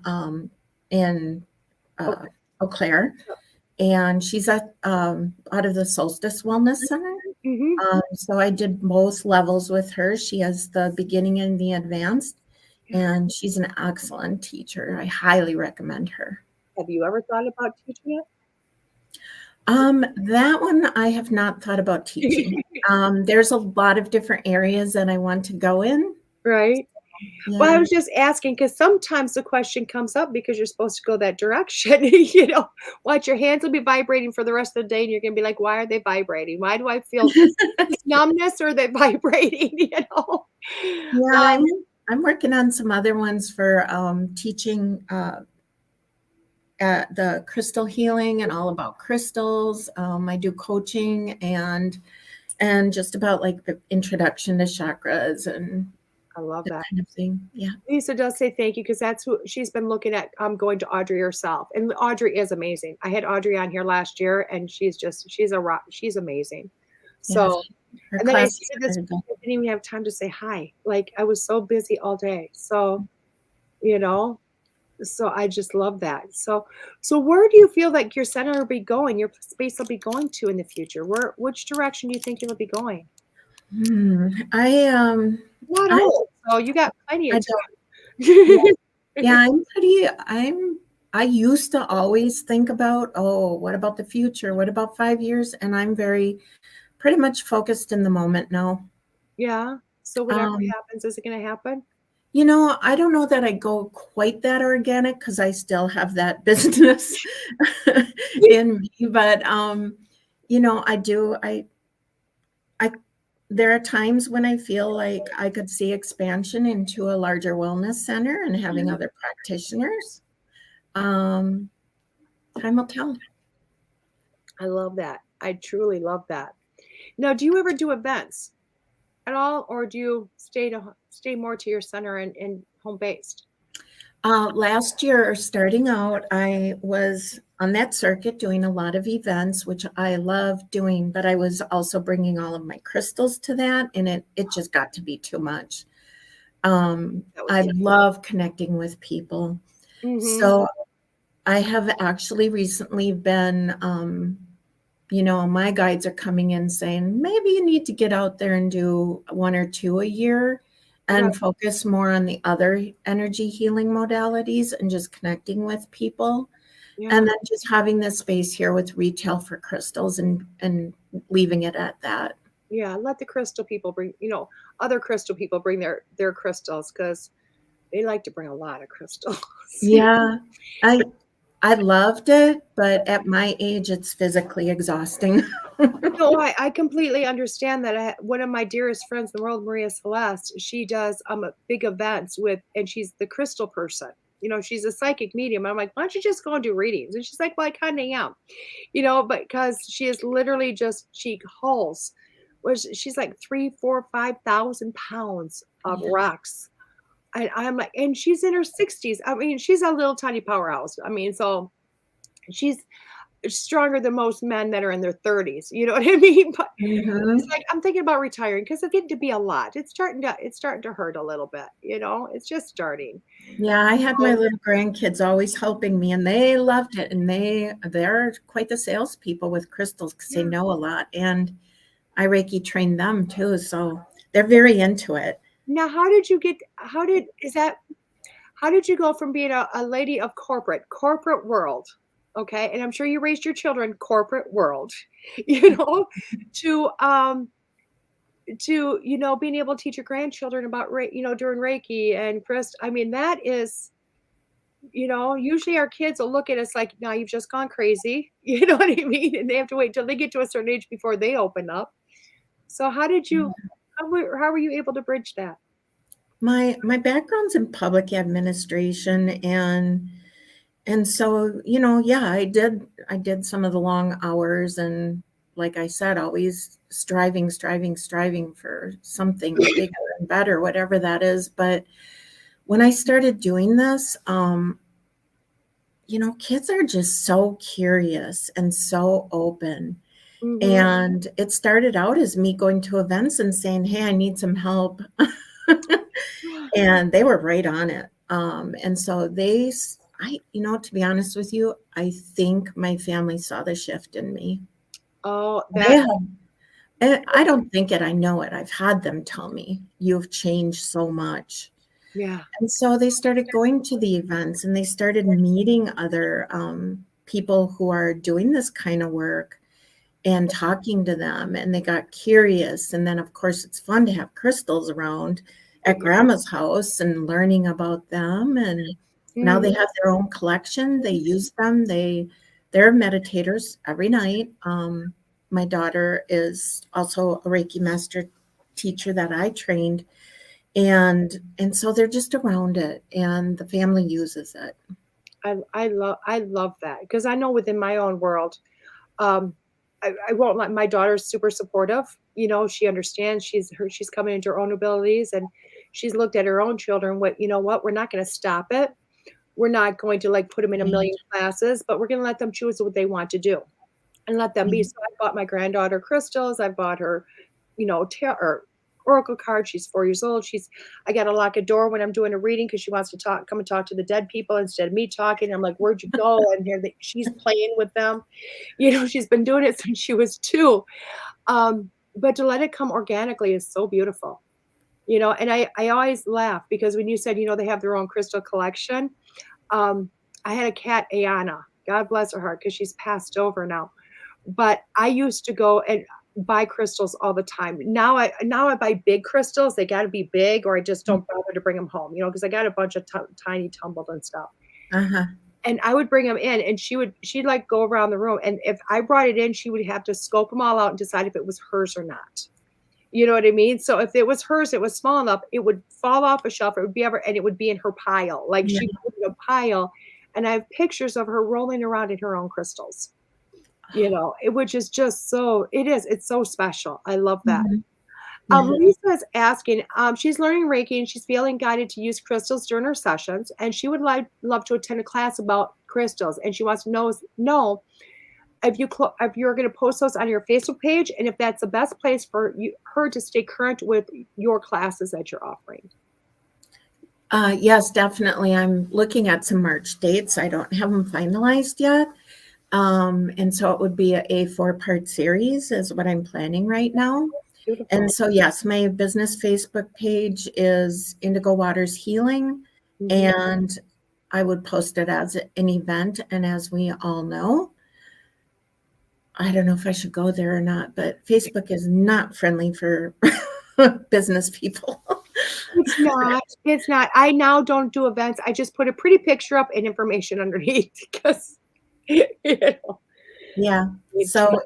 [SPEAKER 2] Okay.
[SPEAKER 3] Eau Claire, and she's out of the Solstice Wellness Center.
[SPEAKER 2] Hmm.
[SPEAKER 3] So I did both levels with her. She has the beginning and the advanced, and she's an excellent teacher. I highly recommend her.
[SPEAKER 2] Have you ever thought about teaching
[SPEAKER 3] That one I have not thought about teaching.
[SPEAKER 2] it?
[SPEAKER 3] There's a lot of different areas that I want to go in.
[SPEAKER 2] Right? Well, I
[SPEAKER 3] Yeah.
[SPEAKER 2] was just asking because sometimes the question comes up because you're supposed to go that direction, you know? Watch, your hands will be vibrating for the rest of the day, and you're gonna be like, "Why are they vibrating? Why do I feel this numbness, or are they vibrating?" You know?
[SPEAKER 3] Yeah,
[SPEAKER 2] Um,
[SPEAKER 3] I'm working on some other ones for teaching the crystal healing and all about crystals. I do coaching and just about like the introduction to chakras and
[SPEAKER 2] I love
[SPEAKER 3] that
[SPEAKER 2] that.
[SPEAKER 3] kind of thing. Yeah.
[SPEAKER 2] Lisa does say thank you because that's who she's been looking at, going to Audrey herself, and Audrey is amazing. I had Audrey on here last year, and she's a rock, she's amazing.
[SPEAKER 3] Yeah.
[SPEAKER 2] So,
[SPEAKER 3] Her
[SPEAKER 2] and then I
[SPEAKER 3] class
[SPEAKER 2] see
[SPEAKER 3] is
[SPEAKER 2] this,
[SPEAKER 3] very good.
[SPEAKER 2] I didn't even have time to say hi. Like, I was so busy all day. So, you know, so I just love that. So where do you feel like your center will be going, your space will be going to in the future? Which direction do you think it'll be going?
[SPEAKER 3] I
[SPEAKER 2] Not old, so you got plenty
[SPEAKER 3] I
[SPEAKER 2] of
[SPEAKER 3] don't. Yeah,
[SPEAKER 2] time.
[SPEAKER 3] yeah. I used to always think about, oh, what about the future? What about 5 years? And I'm very pretty much focused in the moment now.
[SPEAKER 2] Yeah. So whatever
[SPEAKER 3] Um,
[SPEAKER 2] happens, is it gonna happen?
[SPEAKER 3] I don't know that I go quite that organic because I still have that business in me, but I do. I there are times when I feel like I could see expansion into a larger wellness center and having
[SPEAKER 2] Mhm.
[SPEAKER 3] other practitioners. Um, Time will tell.
[SPEAKER 2] I love that. I truly love that. Now, do you ever do events at all, or do you stay more to your center and home based?
[SPEAKER 3] Last year, starting out, I was on that circuit doing a lot of events, which I love doing, but I was also bringing all of my crystals to that, and it just got to be too much.
[SPEAKER 2] That was
[SPEAKER 3] I
[SPEAKER 2] yeah.
[SPEAKER 3] love connecting with people.
[SPEAKER 2] Mhm.
[SPEAKER 3] So I have actually recently been, my guides are coming in saying, maybe you need to get out there and do one or two a year
[SPEAKER 2] Right.
[SPEAKER 3] and focus more on the other energy healing modalities and just connecting with people. And
[SPEAKER 2] Yeah.
[SPEAKER 3] then just having this space here with retail for crystals and leaving it at that.
[SPEAKER 2] Yeah. Let the crystal people bring, other crystal people bring their crystals because they like to bring a lot of crystals.
[SPEAKER 3] Yeah. I I loved it, but at my age it's physically exhausting.
[SPEAKER 2] No, I completely understand that. One of my dearest friends in the world, Maria Celeste, she does big events and she's the crystal person. She's a psychic medium. I'm like, why don't you just go and do readings? And she's like, well, I kind of am, but because she is literally she hauls, was she's like 3, 4, 5,000 pounds of
[SPEAKER 3] Yeah.
[SPEAKER 2] rocks. And I'm like, and she's in her 60s. I mean, she's a little tiny powerhouse. I mean, so she's stronger than most men that are in their 30s, you know what I mean? But it's
[SPEAKER 3] Mhm.
[SPEAKER 2] like I'm thinking about retiring because it's getting to be a lot. It's starting to hurt a little bit, It's just starting.
[SPEAKER 3] Yeah, I had my
[SPEAKER 2] So
[SPEAKER 3] little grandkids always helping me, and they loved it, and they're quite the salespeople with crystals because they
[SPEAKER 2] yeah.
[SPEAKER 3] know a lot, and I Reiki trained them too, so they're very into it.
[SPEAKER 2] Now how did you go from being a lady of corporate world, okay? And I'm sure you raised your children corporate world, you know, to being able to teach your grandchildren about during Reiki and Chris. I mean, that is, usually our kids will look at us like, now you've just gone crazy. You know what I mean? And they have to wait till they get to a certain age before they open up. So how were you able to bridge that?
[SPEAKER 3] My background's in public administration, and so, yeah, I did some of the long hours, and like I said, always striving for something bigger and better, whatever that is. But when I started doing this, kids are just so curious and so open.
[SPEAKER 2] Mhm.
[SPEAKER 3] And it started out as me going to events and saying, "Hey, I need some help." And they were right on it. And so to be honest with you, I think my family saw the shift in me.
[SPEAKER 2] Oh,
[SPEAKER 3] They have, and I don't think it, I know it. I've had them tell me, "You've changed so much."
[SPEAKER 2] yeah.
[SPEAKER 3] And so they started going to the events and they started meeting other people who are doing this kind of work and talking to them, and they got curious. And then, of course, it's fun to have crystals around at grandma's house and learning about them. And now they have their own collection. They use them. They're meditators every night. My daughter is also a Reiki master teacher that I trained. And so they're just around it, and the family uses it.
[SPEAKER 2] I love that, because I know within my own world, I won't let my daughter's super supportive. She understands she's coming into her own abilities, and she's looked at her own children. What, we're not going to stop it. We're not going to put them in a million classes, but we're going to let them choose what they want to do and let them be. So I bought my granddaughter crystals. I bought her, tarot, oracle card. She's 4 years old. I got to lock a door when I'm doing a reading because she wants to come and talk to the dead people instead of me talking. I'm like, where'd you go? And she's playing with them. She's been doing it since she was 2. But to let it come organically is so beautiful. And I always laugh because when you said, they have their own crystal collection. I had a cat, Ayana, God bless her heart, because she's passed over now. But I used to go and buy crystals all the time. Now I buy big crystals. They got to be big, or I just don't bother to bring them home, because I got a bunch of tiny tumbled and stuff. And I would bring them in, and she'd go around the room. And if I brought it in, she would have to scope them all out and decide if it was hers or not. You know what I mean? So if it was hers, it was small enough, it would fall off a shelf. It would be and it would be in her pile. She put in a pile, and I have pictures of her rolling around in her own crystals. Which is just it's so special. I love that. Lisa is asking, she's learning Reiki and she's feeling guided to use crystals during her sessions, and she would love to attend a class about crystals, and she wants to know if you're going to post those on your Facebook page, and if that's the best place for her to stay current with your classes that you're offering.
[SPEAKER 3] Yes, definitely. I'm looking at some March dates. I don't have them finalized yet. And so it would be a 4-part series is what I'm planning right now.
[SPEAKER 2] Beautiful.
[SPEAKER 3] And so, yes, my business Facebook page is Indigo Waters Healing, and I would post it as an event. And as we all know, I don't know if I should go there or not, but Facebook is not friendly for business people.
[SPEAKER 2] It's not. I now don't do events. I just put a pretty picture up and information underneath because,
[SPEAKER 3] Yeah. So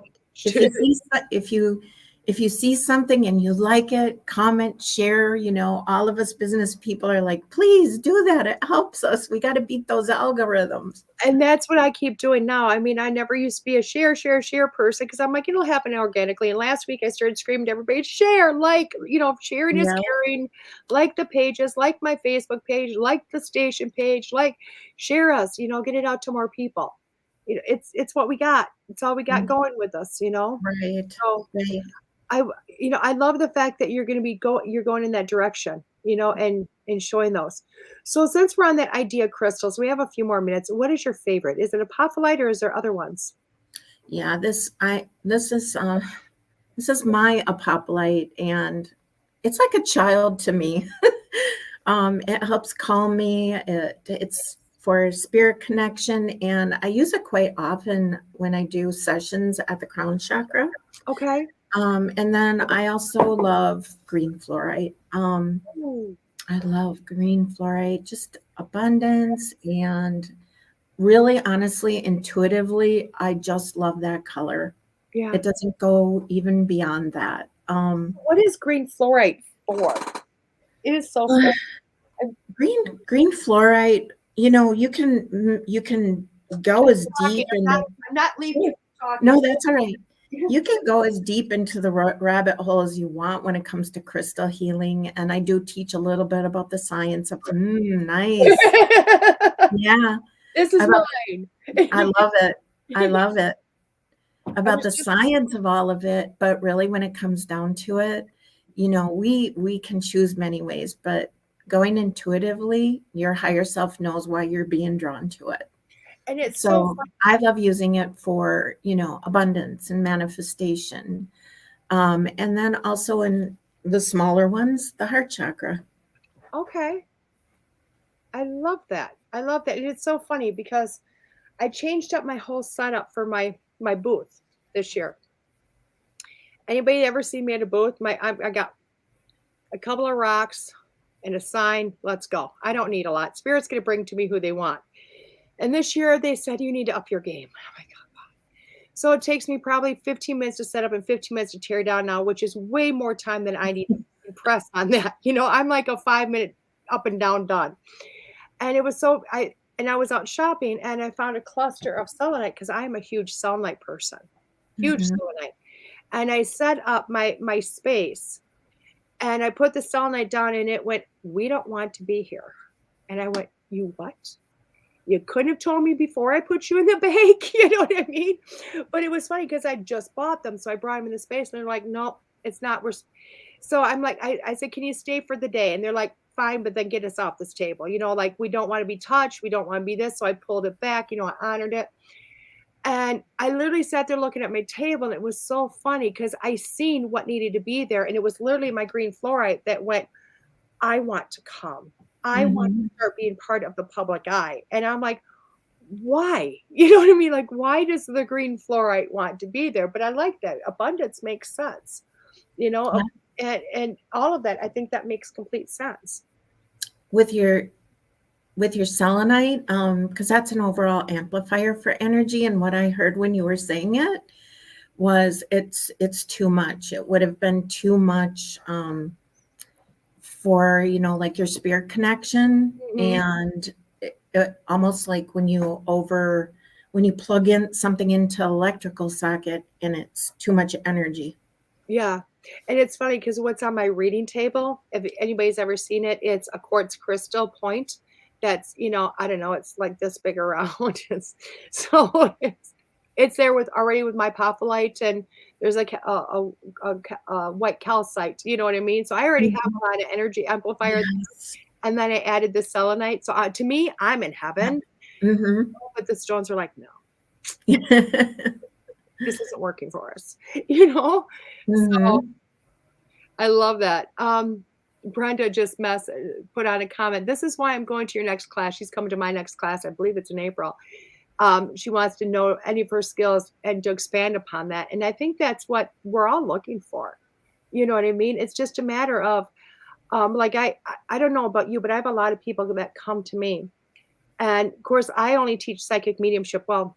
[SPEAKER 3] if you see something and you like it, comment, share. All of us business people are like, please do that. It helps us. We got to beat those algorithms.
[SPEAKER 2] And that's what I keep doing now. I mean, I never used to be a share person because I'm like, it'll happen organically. And last week I started screaming to everybody, share, sharing is caring, like the pages, like my Facebook page, like the station page, share us, get it out to more people. It's what we got. It's all we got going with us,
[SPEAKER 3] Right.
[SPEAKER 2] So
[SPEAKER 3] right.
[SPEAKER 2] I love the fact that you're going to you're going in that direction, and showing those. So since we're on that idea of crystals, we have a few more minutes. What is your favorite? Is it apophyllite or is there other ones?
[SPEAKER 3] Yeah, this is my apophyllite, and it's like a child to me. It helps calm me. It's for spirit connection, and I use it quite often when I do sessions at the crown chakra.
[SPEAKER 2] Okay.
[SPEAKER 3] And then I also love green fluorite. I love green fluorite, just abundance, and really, honestly, intuitively, I just love that color.
[SPEAKER 2] Yeah.
[SPEAKER 3] It doesn't go even beyond that.
[SPEAKER 2] What is green fluorite for? It is so special.
[SPEAKER 3] Green fluorite, you can go as deep.
[SPEAKER 2] I'm not leaving you talking.
[SPEAKER 3] No, that's all right. You can go as deep into the rabbit hole as you want when it comes to crystal healing. And I do teach a little bit about the science of nice. Yeah.
[SPEAKER 2] This is mine.
[SPEAKER 3] I love it. I love it. About the science of all of it. But really, when it comes down to it, we can choose many ways, but going intuitively, your higher self knows why you're being drawn to it.
[SPEAKER 2] And it's
[SPEAKER 3] so I love using it for, abundance and manifestation. And then also in the smaller ones, the heart chakra.
[SPEAKER 2] Okay. I love that. And it's so funny because I changed up my whole setup for my booth this year. Anybody ever see me at a booth? I got a couple of rocks, and a sign. Let's go. I don't need a lot. Spirit's going to bring to me who they want. And this year they said, you need to up your game. I'm like, so it takes me probably 15 minutes to set up and 15 minutes to tear down now, which is way more time than I need to impress on that. I'm like a 5-minute up and down done. And it was I was out shopping and I found a cluster of selenite because I am a huge selenite person, huge selenite. And I set up my space and I put the selenite down and it went, we don't want to be here. And I went, you what? You couldn't have told me before I put you in the bag. You know what I mean? But it was funny because I just bought them. So I brought them in the space and they're like, no, it's not. So I'm like, I said, can you stay for the day? And they're like, fine, but then get us off this table. Like we don't want to be touched. We don't want to be this. So I pulled it back, I honored it. And I literally sat there looking at my table and it was so funny because I seen what needed to be there. And it was literally my green fluorite that went, I want to come. I want to start being part of the public eye. And I'm like, why? You know what I mean? Like, why does the green fluorite want to be there? But I like that. Abundance makes sense,
[SPEAKER 3] Yeah.
[SPEAKER 2] and all of that. I think that makes complete sense.
[SPEAKER 3] With your selenite, because that's an overall amplifier for energy. And what I heard when you were saying it was it's too much. It would have been too much for, like your spirit connection. And it almost like when you plug in something into an electrical socket and it's too much energy.
[SPEAKER 2] Yeah. And it's funny because what's on my reading table, if anybody's ever seen it, it's a quartz crystal point that's, I don't know, it's like this big around. It's there with my apophyllite, and there's like a white calcite, you know what I mean? So I already have a lot of energy amplifier.
[SPEAKER 3] Yes.
[SPEAKER 2] And then I added the selenite. So to me, I'm in heaven. But the stones are like, no, this isn't working for us, So I love that. Brenda just put on a comment. This is why I'm going to your next class. She's coming to my next class. I believe it's in April. She wants to know any of her skills and to expand upon that. And I think that's what we're all looking for. You know what I mean? It's just a matter of, like, I don't know about you, but I have a lot of people that come to me. And of course, I only teach psychic mediumship. Well,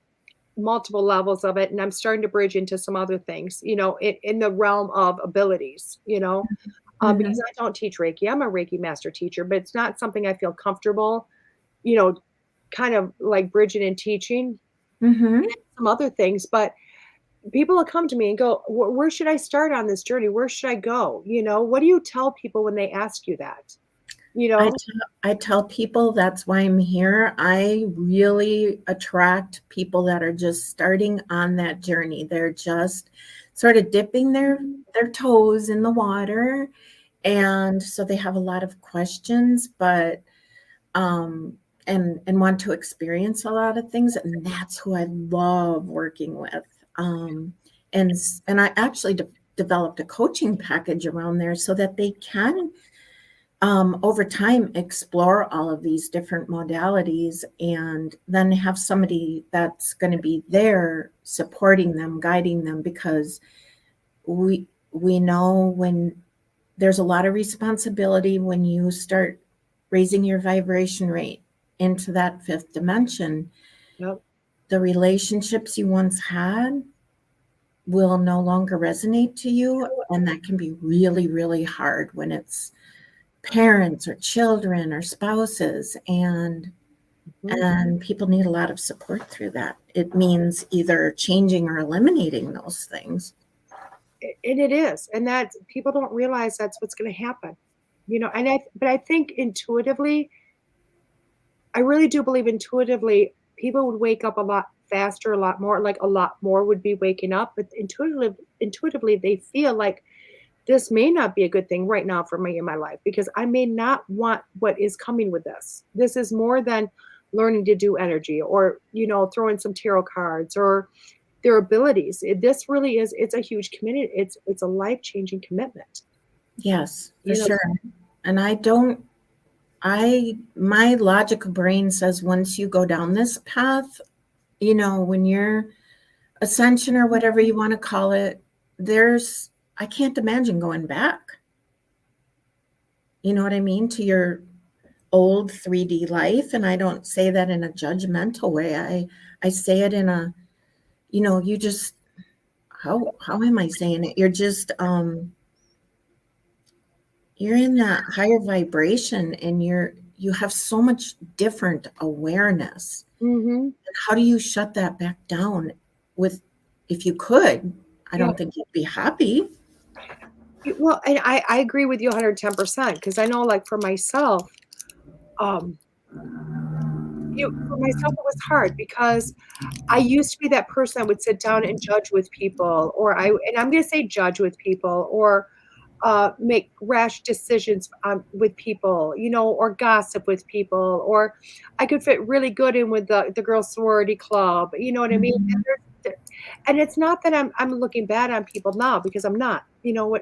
[SPEAKER 2] multiple levels of it. And I'm starting to bridge into some other things, in the realm of abilities, because I don't teach Reiki. I'm a Reiki master teacher, but it's not something I feel comfortable, kind of like bridging and teaching and some other things. But people will come to me and go, where should I start on this journey? Where should I go? What do you tell people when they ask you that?
[SPEAKER 3] I tell people that's why I'm here. I really attract people that are just starting on that journey. They're just sort of dipping their toes in the water. And so they have a lot of questions, but and want to experience a lot of things. And that's who I love working with. And I actually developed a coaching package around there so that they can over time explore all of these different modalities and then have somebody that's going to be there supporting them, guiding them, because we know when there's a lot of responsibility when you start raising your vibration rate into that fifth dimension.
[SPEAKER 2] Yep.
[SPEAKER 3] The relationships you once had will no longer resonate to you, and that can be really, really hard when it's parents or children or spouses, and people need a lot of support through that. It means either changing or eliminating those things.
[SPEAKER 2] And it is, and that people don't realize that's what's going to happen, but I think intuitively, I really do believe intuitively people would wake up a lot faster, a lot more would be waking up, but intuitively they feel like this may not be a good thing right now for me in my life, because I may not want what is coming with this. This is more than learning to do energy or, throw in some tarot cards or their abilities. This really is, it's a huge commitment. It's a life-changing commitment.
[SPEAKER 3] Yes, for sure. And my logical brain says once you go down this path, when you're ascension or whatever you want to call it, I can't imagine going back. you know what I mean, to your old 3D life. And I don't say that in a judgmental way. I say it in a, you just, how am I saying it? You're just, you're in that higher vibration, and you have so much different awareness.
[SPEAKER 2] Mm-hmm.
[SPEAKER 3] And how do you shut that back down with, if you could, I
[SPEAKER 2] Yeah.
[SPEAKER 3] don't think you'd be happy.
[SPEAKER 2] Well, and I agree with you 110% because I know, like, for myself, um, for myself, it was hard because I used to be that person that would sit down and judge with people, and I'm going to say judge with people, or make rash decisions with people, or gossip with people, or I could fit really good in with the girls' sorority club. You know what I mean?
[SPEAKER 3] Mhm.
[SPEAKER 2] And it's not that I'm looking bad on people now, because I'm not. You know what?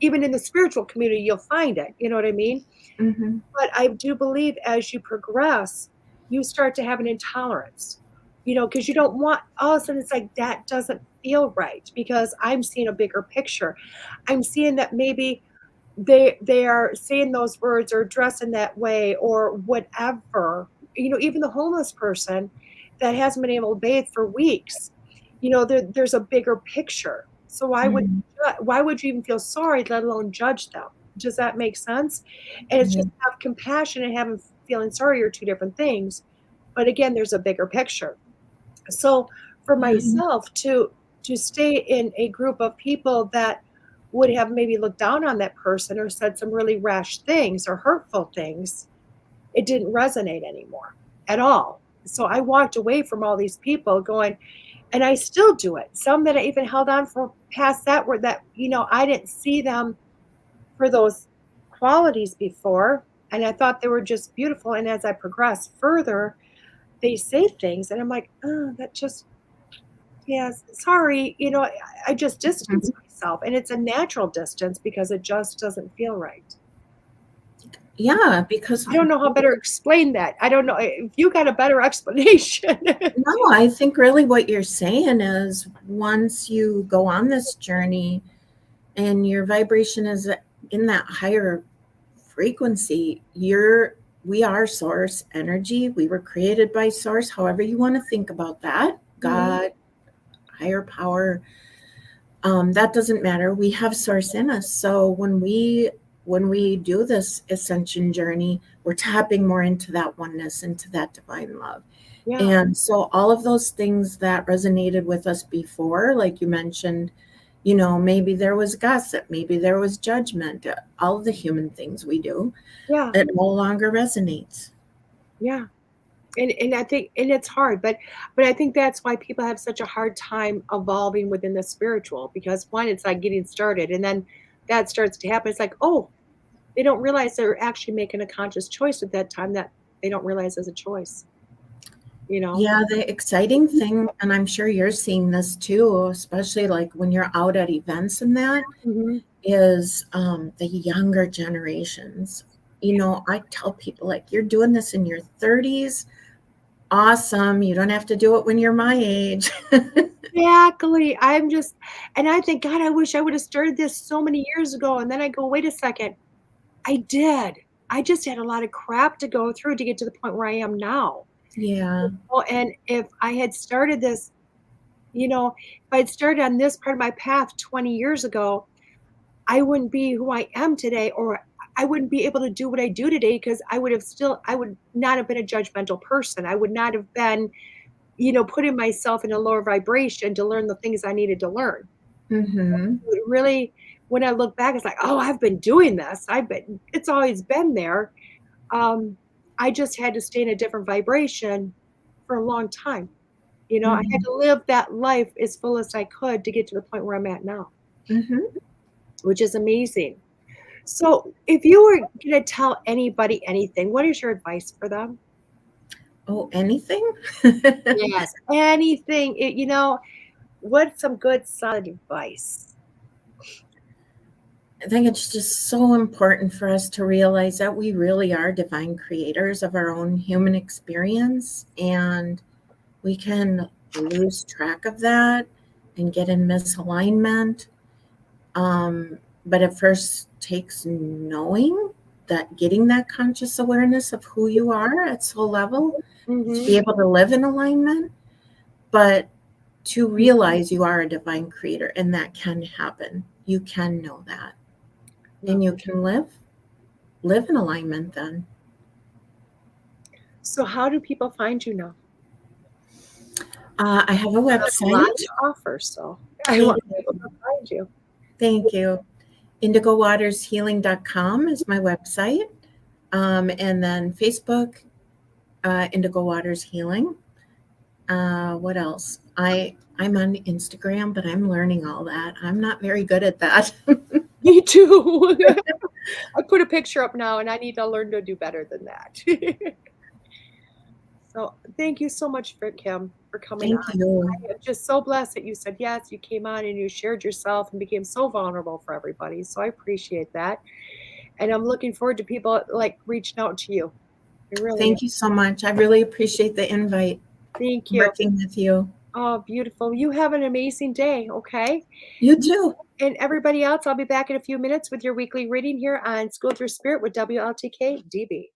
[SPEAKER 2] Even in the spiritual community, you'll find it. You know what I mean?
[SPEAKER 3] Mhm.
[SPEAKER 2] But I do believe as you progress, you start to have an intolerance, because you don't want, all of a sudden it's like, that doesn't feel right, because I'm seeing a bigger picture. I'm seeing that maybe they are saying those words or dressing that way or whatever. Even the homeless person that hasn't been able to bathe for weeks, there's a bigger picture. So
[SPEAKER 3] Mhm.
[SPEAKER 2] why would you even feel sorry, let alone judge them? Does that make sense? And it's
[SPEAKER 3] Yeah.
[SPEAKER 2] just, have compassion and having feeling sorry are two different things. But again, there's a bigger picture. So for
[SPEAKER 3] Yeah.
[SPEAKER 2] myself to stay in a group of people that would have maybe looked down on that person or said some really rash things or hurtful things, it didn't resonate anymore at all. So I walked away from all these people going, and I still do it. Some that I even held on for past that, were that, I didn't see them for those qualities before. And I thought they were just beautiful. And as I progress further, they say things and I'm like, oh, that just, yes, sorry. I just distance
[SPEAKER 3] Mhm.
[SPEAKER 2] myself, and it's a natural distance because it just doesn't feel right.
[SPEAKER 3] Yeah, because
[SPEAKER 2] I don't know how better explain that. I don't know if you got a better explanation.
[SPEAKER 3] no, I think really what you're saying is once you go on this journey and your vibration is in that higher frequency, we are source energy. We were created by source, however you want to think about that.
[SPEAKER 2] Mhm.
[SPEAKER 3] God, higher power, that doesn't matter. We have source in us. So when we do this ascension journey, we're tapping more into that oneness, into that divine love.
[SPEAKER 2] Yeah,
[SPEAKER 3] And so all of those things that resonated with us before, like you mentioned, maybe there was gossip, maybe there was judgment, all of the human things we do,
[SPEAKER 2] yeah,
[SPEAKER 3] it no longer resonates.
[SPEAKER 2] yeah. And I think, and it's hard, but I think that's why people have such a hard time evolving within the spiritual, because one, it's like getting started, and then that starts to happen. It's like, oh, they don't realize they're actually making a conscious choice at that time that they don't realize as a choice, you know?
[SPEAKER 3] Yeah, the exciting thing, and I'm sure you're seeing this too, especially like when you're out at events and that,
[SPEAKER 2] Mhm.
[SPEAKER 3] is the younger generations. I tell people, like, you're doing this in your 30s. Awesome. You don't have to do it when you're my age.
[SPEAKER 2] Exactly. And I think, God, I wish I would have started this so many years ago. And then I go, wait a second, I did. I just had a lot of crap to go through to get to the point where I am now.
[SPEAKER 3] Yeah.
[SPEAKER 2] Oh, and if I had started this, if I'd started on this part of my path 20 years ago, I wouldn't be who I am today, or I wouldn't be able to do what I do today, because I would not have been a judgmental person. I would not have been, putting myself in a lower vibration to learn the things I needed to learn.
[SPEAKER 3] Mm-hmm.
[SPEAKER 2] It really, when I look back, it's like, "Oh, I've been doing this. It's always been there." Um, I just had to stay in a different vibration for a long time. I had
[SPEAKER 3] Mm-hmm.
[SPEAKER 2] to live that life as full as I could to get to the point where I'm at now,
[SPEAKER 3] Mm-hmm.
[SPEAKER 2] which is amazing. So, if you were gonna tell anybody anything, what is your advice for them?
[SPEAKER 3] Oh, anything?
[SPEAKER 2] Yes, anything, what's some good solid advice?
[SPEAKER 3] I think it's just so important for us to realize that we really are divine creators of our own human experience, and we can lose track of that and get in misalignment. But it first takes knowing. that getting that conscious awareness of who you are at soul level, to be
[SPEAKER 2] Mhm.
[SPEAKER 3] able to live in alignment, but to realize you are a divine creator, and that can happen. You can know that, and you can live in alignment then.
[SPEAKER 2] So how do people find you now?
[SPEAKER 3] I have a
[SPEAKER 2] You have a lot
[SPEAKER 3] website.
[SPEAKER 2] to offer, so I
[SPEAKER 3] Thank
[SPEAKER 2] want people to find you.
[SPEAKER 3] Thank you. IndigoWatersHealing.com is my website. And then Facebook, Indigo Waters Healing. What else? I'm on Instagram, but I'm learning all that. I'm not very good at that.
[SPEAKER 2] Me too. I put a picture up now, and I need to learn to do better than that. So thank you so much for Kim for coming
[SPEAKER 3] Thank
[SPEAKER 2] on.
[SPEAKER 3] you.
[SPEAKER 2] I am just so blessed that you said yes. You came on and you shared yourself and became so vulnerable for everybody. So I appreciate that, and I'm looking forward to people like reaching out to you. I really am.
[SPEAKER 3] Thank you so much. I really appreciate the invite.
[SPEAKER 2] Thank you.
[SPEAKER 3] Working with you.
[SPEAKER 2] Oh, beautiful. You have an amazing day. Okay.
[SPEAKER 3] You too.
[SPEAKER 2] And everybody else, I'll be back in a few minutes with your weekly reading here on School Through Spirit with WLTK-DB.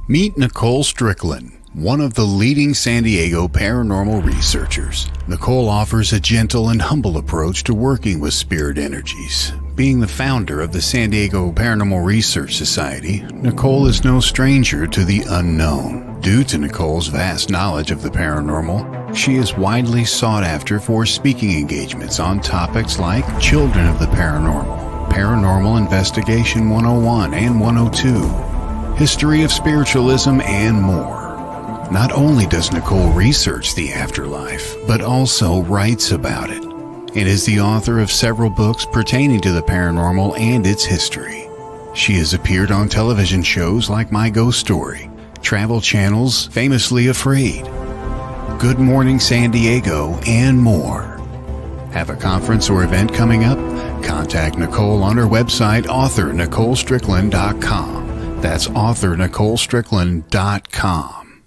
[SPEAKER 1] Meet Nicole Strickland, one of the leading San Diego paranormal researchers. Nicole offers a gentle and humble approach to working with spirit energies. Being the founder of the San Diego Paranormal Research Society, Nicole is no stranger to the unknown. Due to Nicole's vast knowledge of the paranormal, she is widely sought after for speaking engagements on topics like Children of the Paranormal, Paranormal Investigation 101 and 102, History of Spiritualism, and more. Not only does Nicole research the afterlife, but also writes about it, and is the author of several books pertaining to the paranormal and its history. She has appeared on television shows like My Ghost Story, Travel Channel's Famously Afraid, Good Morning San Diego, and more. Have a conference or event coming up? Contact Nicole on her website, authornicolestrickland.com. That's authornicolestrickland.com.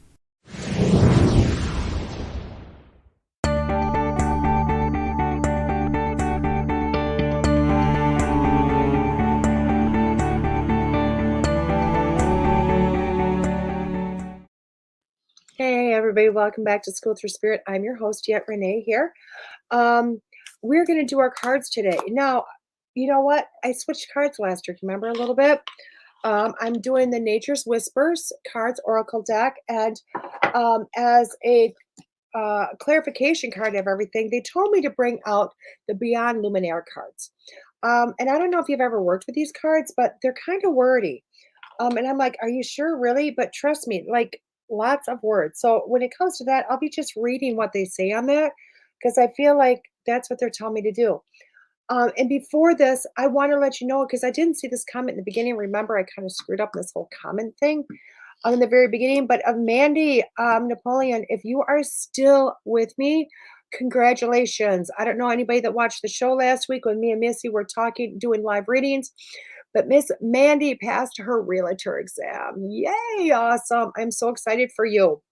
[SPEAKER 2] Hey, everybody. Welcome back to School Through Spirit. I'm your host, DeEtte Renee here. We're going to do our cards today. Now, you know what? I switched cards last year. Remember a little bit? I'm doing the Nature's Whispers cards Oracle deck, and as a clarification card of everything, they told me to bring out the Beyond Luminaire cards. And I don't know if you've ever worked with these cards, but they're kind of wordy. And I'm like, are you sure, really? But trust me, like lots of words. So when it comes to that, I'll be just reading what they say on that because I feel like that's what they're telling me to do. And before this, I want to let you know because I didn't see this comment in the beginning. Remember, I kind of screwed up this whole comment thing in the very beginning. But of Mandy Napoleon, if you are still with me, congratulations. I don't know anybody that watched the show last week when me and Missy were talking, doing live readings, but Miss Mandy passed her realtor exam. Yay, awesome. I'm so excited for you.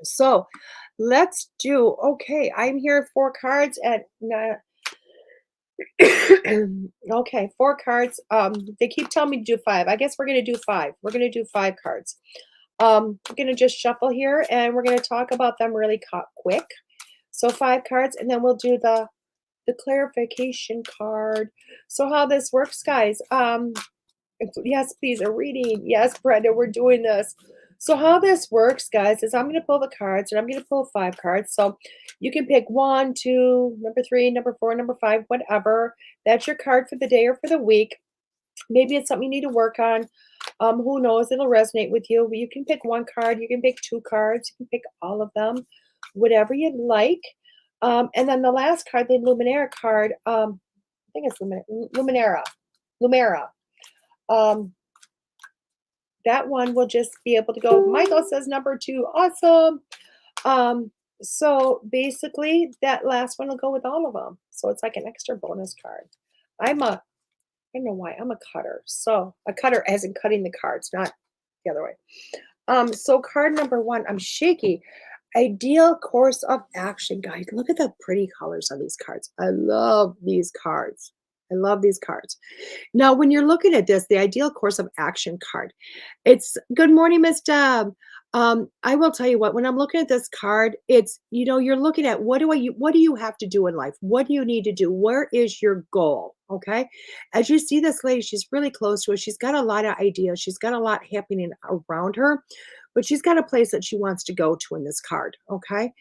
[SPEAKER 2] So let's do, okay, I'm here 4 cards and okay, 4 cards. They keep telling me to do 5. I guess we're going to do 5. We're going to do 5 cards. We're going to just shuffle here and we're going to talk about them really quick. So 5 cards, and then we'll do the clarification card. So how this works, guys. Yes, please, a reading. Yes, Brenda, we're doing this. So how this works, guys, is I'm going to pull the cards, and I'm going to pull 5 cards. So you can pick 1, 2, number 3, number 4, number 5, whatever. That's your card for the day or for the week. Maybe it's something you need to work on. Who knows? It'll resonate with you. But you can pick 1 card. You can pick 2 cards. You can pick all of them, whatever you'd like. And then the last card, the Luminaire card, I think it's Lumera. That one will just be able to go. Michael says number 2. Awesome. So basically that last one will go with all of them. So it's like an extra bonus card. I don't know why, I'm a cutter. So a cutter as in cutting the cards, not the other way. So card number one, I'm shaky. Ideal course of action, guys. Look at the pretty colors on these cards. I love these cards. I love these cards. Now, when you're looking at this, the ideal course of action card, it's good morning, Miss Deb. I will tell you what, when I'm looking at this card, it's, you're looking at what do you have to do in life? What do you need to do? Where is your goal? Okay. As you see this lady, she's really close to us. She's got a lot of ideas. She's got a lot happening around her, but she's got a place that she wants to go to in this card. Okay.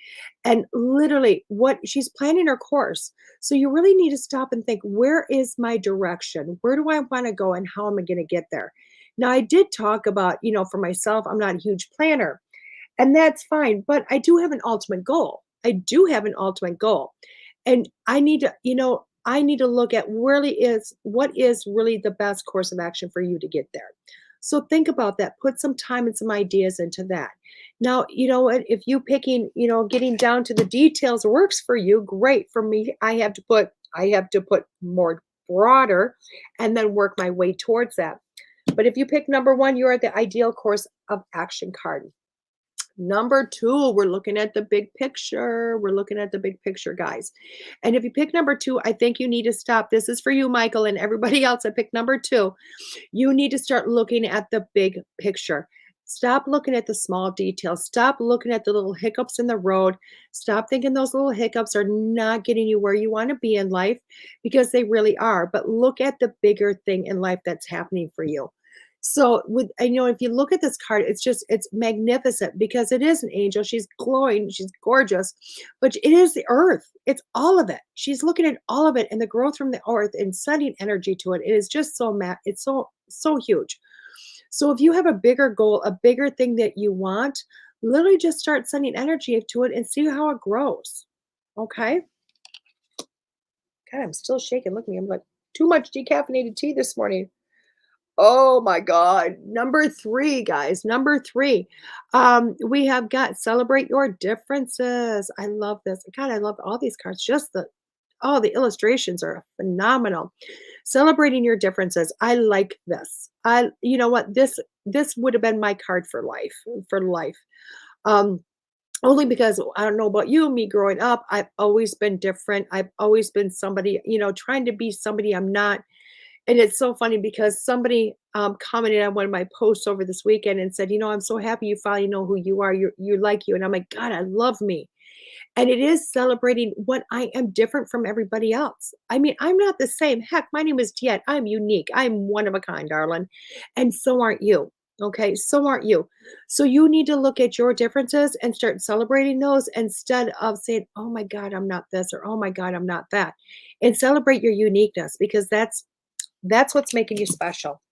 [SPEAKER 2] And literally what she's planning her course. So you really need to stop and think, where is my direction? Where do I want to go and how am I going to get there? Now, I did talk about, for myself, I'm not a huge planner, and that's fine, but I do have an ultimate goal. I do have an ultimate goal. And I need to look at what is really the best course of action for you to get there. So think about that. Put some time and some ideas into that. Now, you know what? If you picking, getting down to the details works for you, great. For me, I have to put more broader and then work my way towards that. But if you pick number one, you are the ideal course of action card. Number two, we're looking at the big picture. We're looking at the big picture, guys. And if you pick number two, I think you need to stop. This is for you, Michael, and everybody else that picked number two. You need to start looking at the big picture. Stop looking at the small details. Stop looking at the little hiccups in the road. Stop thinking those little hiccups are not getting you where you want to be in life, because they really are. But look at the bigger thing in life that's happening for you. So if you look at this card, it's magnificent because it is an angel. She's glowing, she's gorgeous, but it is the earth. It's all of it. She's looking at all of it and the growth from the earth and sending energy to it. It is just it's so huge. So if you have a bigger goal, a bigger thing that you want, literally just start sending energy to it and see how it grows. Okay. God, I'm still shaking. Look at me. I'm like, too much decaffeinated tea this morning. Oh my God. Number three, guys. Number three. We have got celebrate your differences. I love this. God, I love all these cards. The illustrations are phenomenal. Celebrating your differences. I like this. You know what? This would have been my card for life. Only because I don't know about you, me growing up, I've always been different. I've always been somebody, trying to be somebody I'm not. And it's so funny because somebody commented on one of my posts over this weekend and said, I'm so happy you finally know who you are. You like you. And I'm like, God, I love me. And it is celebrating what I am different from everybody else. I mean, I'm not the same. Heck, my name is DeEtte. I'm unique. I'm one of a kind, darling. And so aren't you. Okay, so aren't you. So you need to look at your differences and start celebrating those instead of saying, oh my God, I'm not this, or oh my God, I'm not that. And celebrate your uniqueness, because that's what's making you special.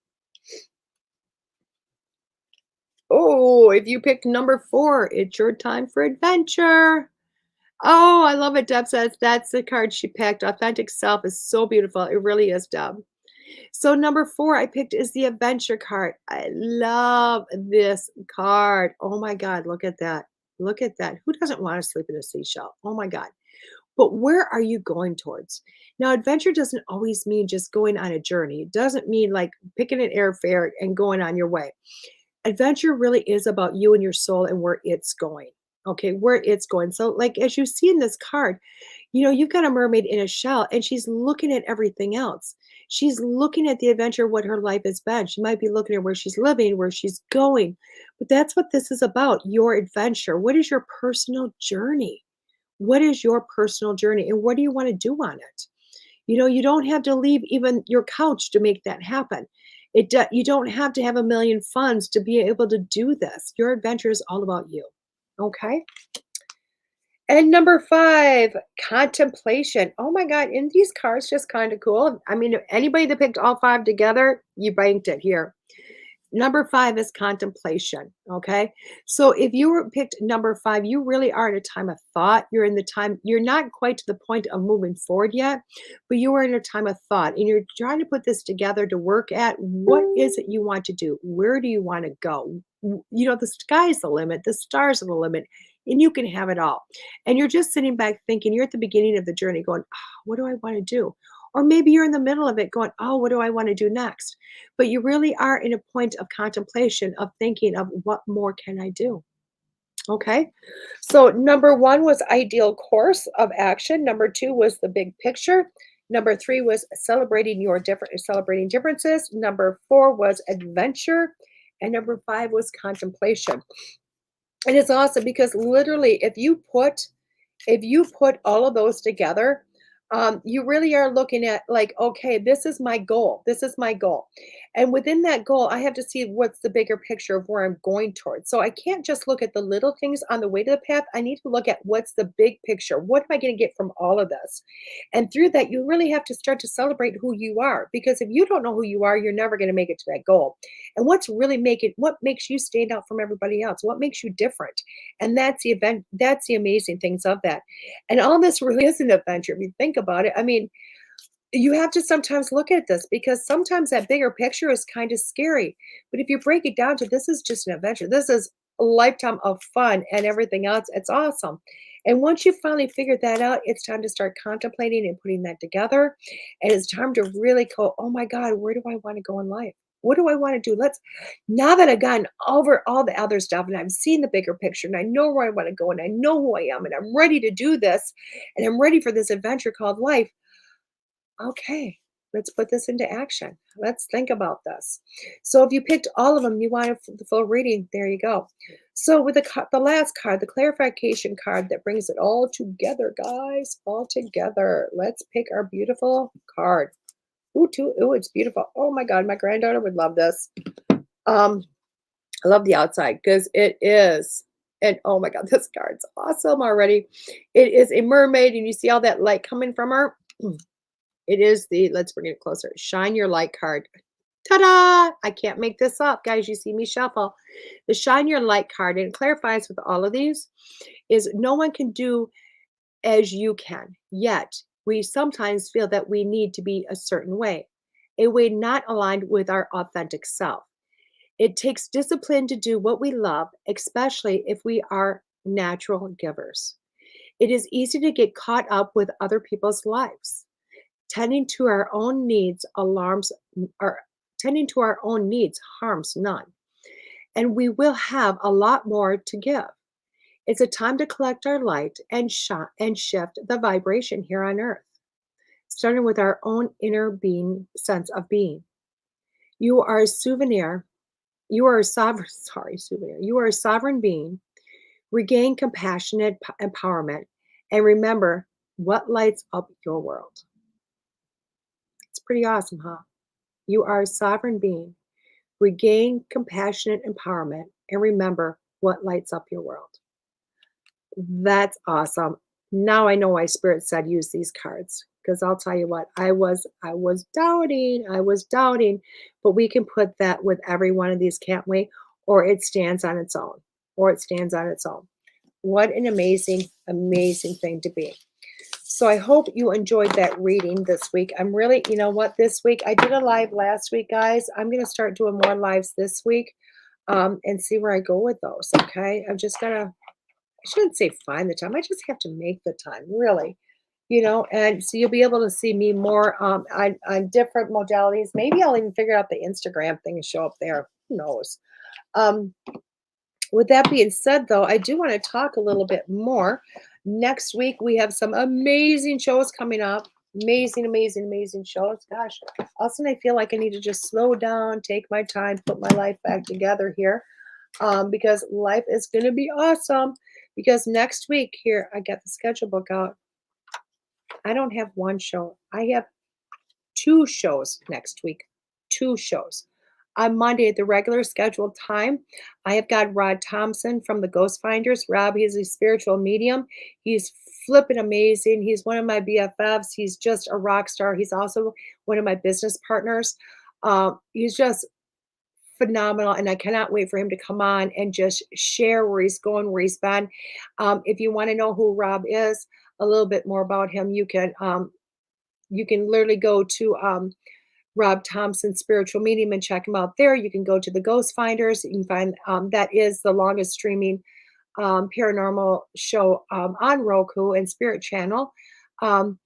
[SPEAKER 2] Oh, if you picked number 4, it's your time for adventure. Oh, I love it. Deb says that's the card she picked. Authentic self is so beautiful. It really is, Deb. So number 4 I picked is the adventure card. I love this card. Oh my God, look at that. Look at that. Who doesn't want to sleep in a seashell? Oh my God. But where are you going towards? Now, adventure doesn't always mean just going on a journey. It doesn't mean like picking an airfare and going on your way. Adventure really is about you and your soul and where it's going. Okay, where it's going. So, like as you see in this card, you've got a mermaid in a shell and she's looking at everything else. She's looking at the adventure, what her life has been. She might be looking at where she's living, where she's going. But that's what this is about, your adventure. What is your personal journey? What is your personal journey and what do you want to do on it? You don't have to leave even your couch to make that happen. You don't have to have a million funds to be able to do this. Your adventure is all about you. Okay. And number 5, contemplation. Oh my God. And these cards just kind of cool. I mean, anybody that picked all 5 together, you banked it here. Number 5 is contemplation. Okay. So if you were picked number 5, you really are in a time of thought. You're not quite to the point of moving forward yet, but you are in a time of thought and you're trying to put this together to work at what is it you want to do? Where do you want to go? The sky's the limit. The stars are the limit. and you can have it all. And you're just sitting back thinking, you're at the beginning of the journey going, oh, what do I want to do? Or maybe you're in the middle of it going, oh, what do I want to do next? But you really are in a point of contemplation, of thinking of what more can I do? Okay. So number one was ideal course of action. Number two was the big picture. Number three was celebrating differences. Number four was adventure. And number five was contemplation. And it's awesome because literally if you put all of those together, you really are looking at like, okay, this is my goal. This is my goal. And within that goal, I have to see what's the bigger picture of where I'm going towards. So I can't just look at the little things on the way to the path. I need to look at what's the big picture. What am I going to get from all of this? And through that, you really have to start to celebrate who you are. Because if you don't know who you are, you're never going to make it to that goal. And what makes you stand out from everybody else? What makes you different? And that's the amazing things of that. And all this really is an adventure if you think about it. I mean, you have to sometimes look at this because sometimes that bigger picture is kind of scary. But if you break it down to this is just an adventure, this is a lifetime of fun and everything else, it's awesome. And once you finally figure that out, it's time to start contemplating and putting that together. And it's time to really go, oh my God, where do I want to go in life? What do I want to do? Now that I've gotten over all the other stuff and I've seen the bigger picture and I know where I want to go and I know who I am and I'm ready to do this and I'm ready for this adventure called life. Okay, let's put this into action. Let's think about this. So if you picked all of them, you want the full reading, there you go. So with the last card, the clarification card that brings it all together, guys, all together. Let's pick our beautiful card. Ooh, it's beautiful. Oh my God, my granddaughter would love this. I love the outside because it is. And oh my God, this card's awesome already. It is a mermaid, and you see all that light coming from her. It is let's bring it closer. Shine your light card. Ta-da! I can't make this up, guys. You see me shuffle. The shine your light card, and it clarifies with all of these, is no one can do as you can. Yet, we sometimes feel that we need to be a certain way, a way not aligned with our authentic self. It takes discipline to do what we love, especially if we are natural givers. It is easy to get caught up with other people's lives. Tending to our own needs harms none. And we will have a lot more to give. It's a time to collect our light and shift the vibration here on earth, starting with our own inner being sense of being. You are a souvenir. You are a sovereign, souvenir. You are a sovereign being. Regain compassionate empowerment and remember what lights up your world. Pretty awesome, huh? You are a sovereign being. Regain compassionate empowerment and remember what lights up your world. That's awesome. Now I know why Spirit said use these cards, because I'll tell you what, I was doubting, but we can put that with every one of these, can't we? Or it stands on its own. What an amazing, amazing thing to be. So I hope you enjoyed that reading this week. I'm really, you know what, this week, I did a live last week, guys. I'm going to start doing more lives this week and see where I go with those, okay? I'm just going to, I shouldn't say find the time. I just have to make the time, really, and so you'll be able to see me more on different modalities. Maybe I'll even figure out the Instagram thing and show up there. Who knows? With that being said, though, I do want to talk a little bit more. Next week, we have some amazing shows coming up. Amazing, amazing, amazing shows. Gosh, all of a sudden I feel like I need to just slow down, take my time, put my life back together here because life is going to be awesome. Because next week here, I got the schedule book out. I don't have one show. I have 2 shows next week. 2 shows. On Monday at the regular scheduled time, I have got Rod Thompson from the Ghost Finders. Rob, he's a spiritual medium. He's flipping amazing. He's one of my BFFs. He's just a rock star. He's also one of my business partners. He's just phenomenal, and I cannot wait for him to come on and just share where he's going, where he's been. If you want to know who Rob is, a little bit more about him, you can literally go to Rob Thompson Spiritual Medium and check him out there. You can go to the Ghost Finders. You can find that is the longest streaming paranormal show on Roku and Spirit Channel. Um,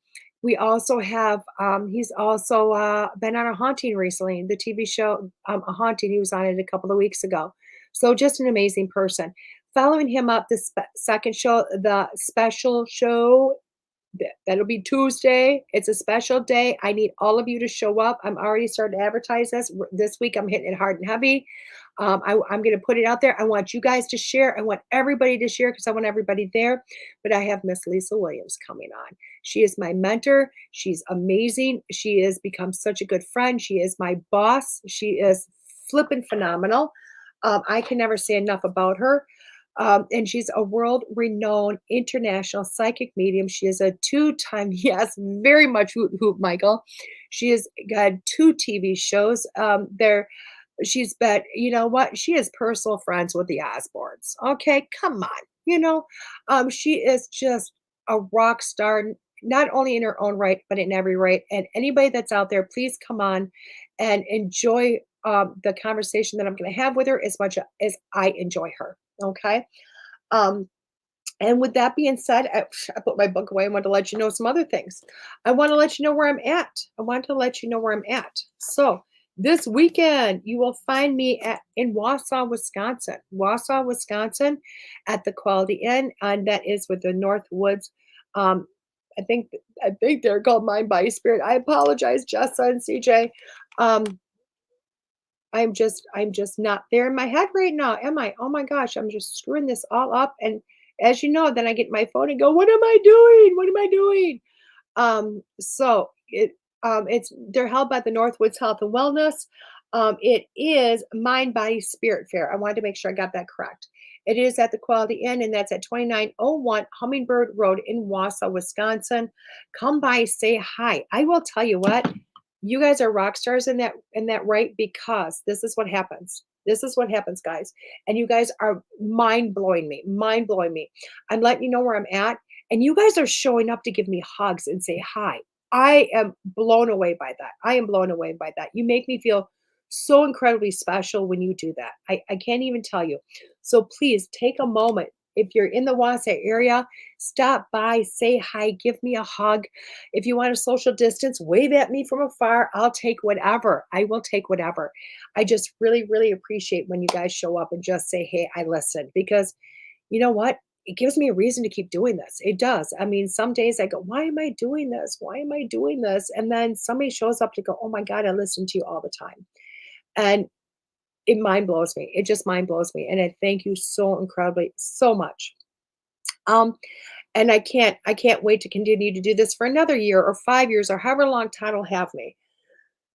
[SPEAKER 2] we also have, he's also been on A Haunting recently, the TV show A Haunting. He was on it a couple of weeks ago. So just an amazing person. Following him up, the second show, the special show, that'll be Tuesday. It's a special day. I need all of you to show up. I'm already starting to advertise this week. I'm hitting it hard and heavy. I'm going to put it out there. I want you guys to share. I want everybody to share because I want everybody there. But I have Miss Lisa Williams coming on. She is my mentor. She's amazing. She has become such a good friend. She is my boss. She is flipping phenomenal. I can never say enough about her. And she's a world-renowned international psychic medium. She is a two-time, yes, very much hoot hoot, Michael. She has got 2 TV shows. She's been, you know what? She is personal friends with the Osbournes. Okay, come on. She is just a rock star, not only in her own right, but in every right. And anybody that's out there, please come on and enjoy the conversation that I'm going to have with her as much as I enjoy her. Okay. Um, and with that being said, I put my book away. I want to let you know some other things. I want to let you know where I'm at. I want to let you know where I'm at. So this weekend, you will find me in Wausau, Wisconsin. Wausau, Wisconsin, at the Quality Inn, and that is with the North Woods. Um, I think they're called Mind Body Spirit. I apologize, Jessa and CJ. Um, I'm just not there in my head right now, am I? Oh my gosh, I'm just screwing this all up. And as you know, then I get my phone and go, what am I doing? What am I doing? So it's they're held by the Northwoods Health and Wellness. It is Mind Body Spirit Fair. I wanted to make sure I got that correct. It is at the Quality Inn, and that's at 2901 Hummingbird Road in Wausau, Wisconsin. Come by, say hi. I will tell you what, you guys are rock stars in that right, because this is what happens. This is what happens, guys. And you guys are mind blowing me. Mind blowing me. I'm letting you know where I'm at. And you guys are showing up to give me hugs and say hi. I am blown away by that. I am blown away by that. You make me feel so incredibly special when you do that. I can't even tell you. So please take a moment. If you're in the Wausau area, stop by, say hi, give me a hug. If you want a social distance, wave at me from afar. I'll take whatever. I will take whatever. I just really, really appreciate when you guys show up and just say, hey, I listened, because you know what? It gives me a reason to keep doing this. It does. I mean, some days I go, why am I doing this? Why am I doing this? And then somebody shows up to go, oh my God, I listen to you all the time. And it mind blows me. It just mind blows me. And I thank you so incredibly, so much. And I can't wait to continue to do this for another year or 5 years or however long Todd will have me.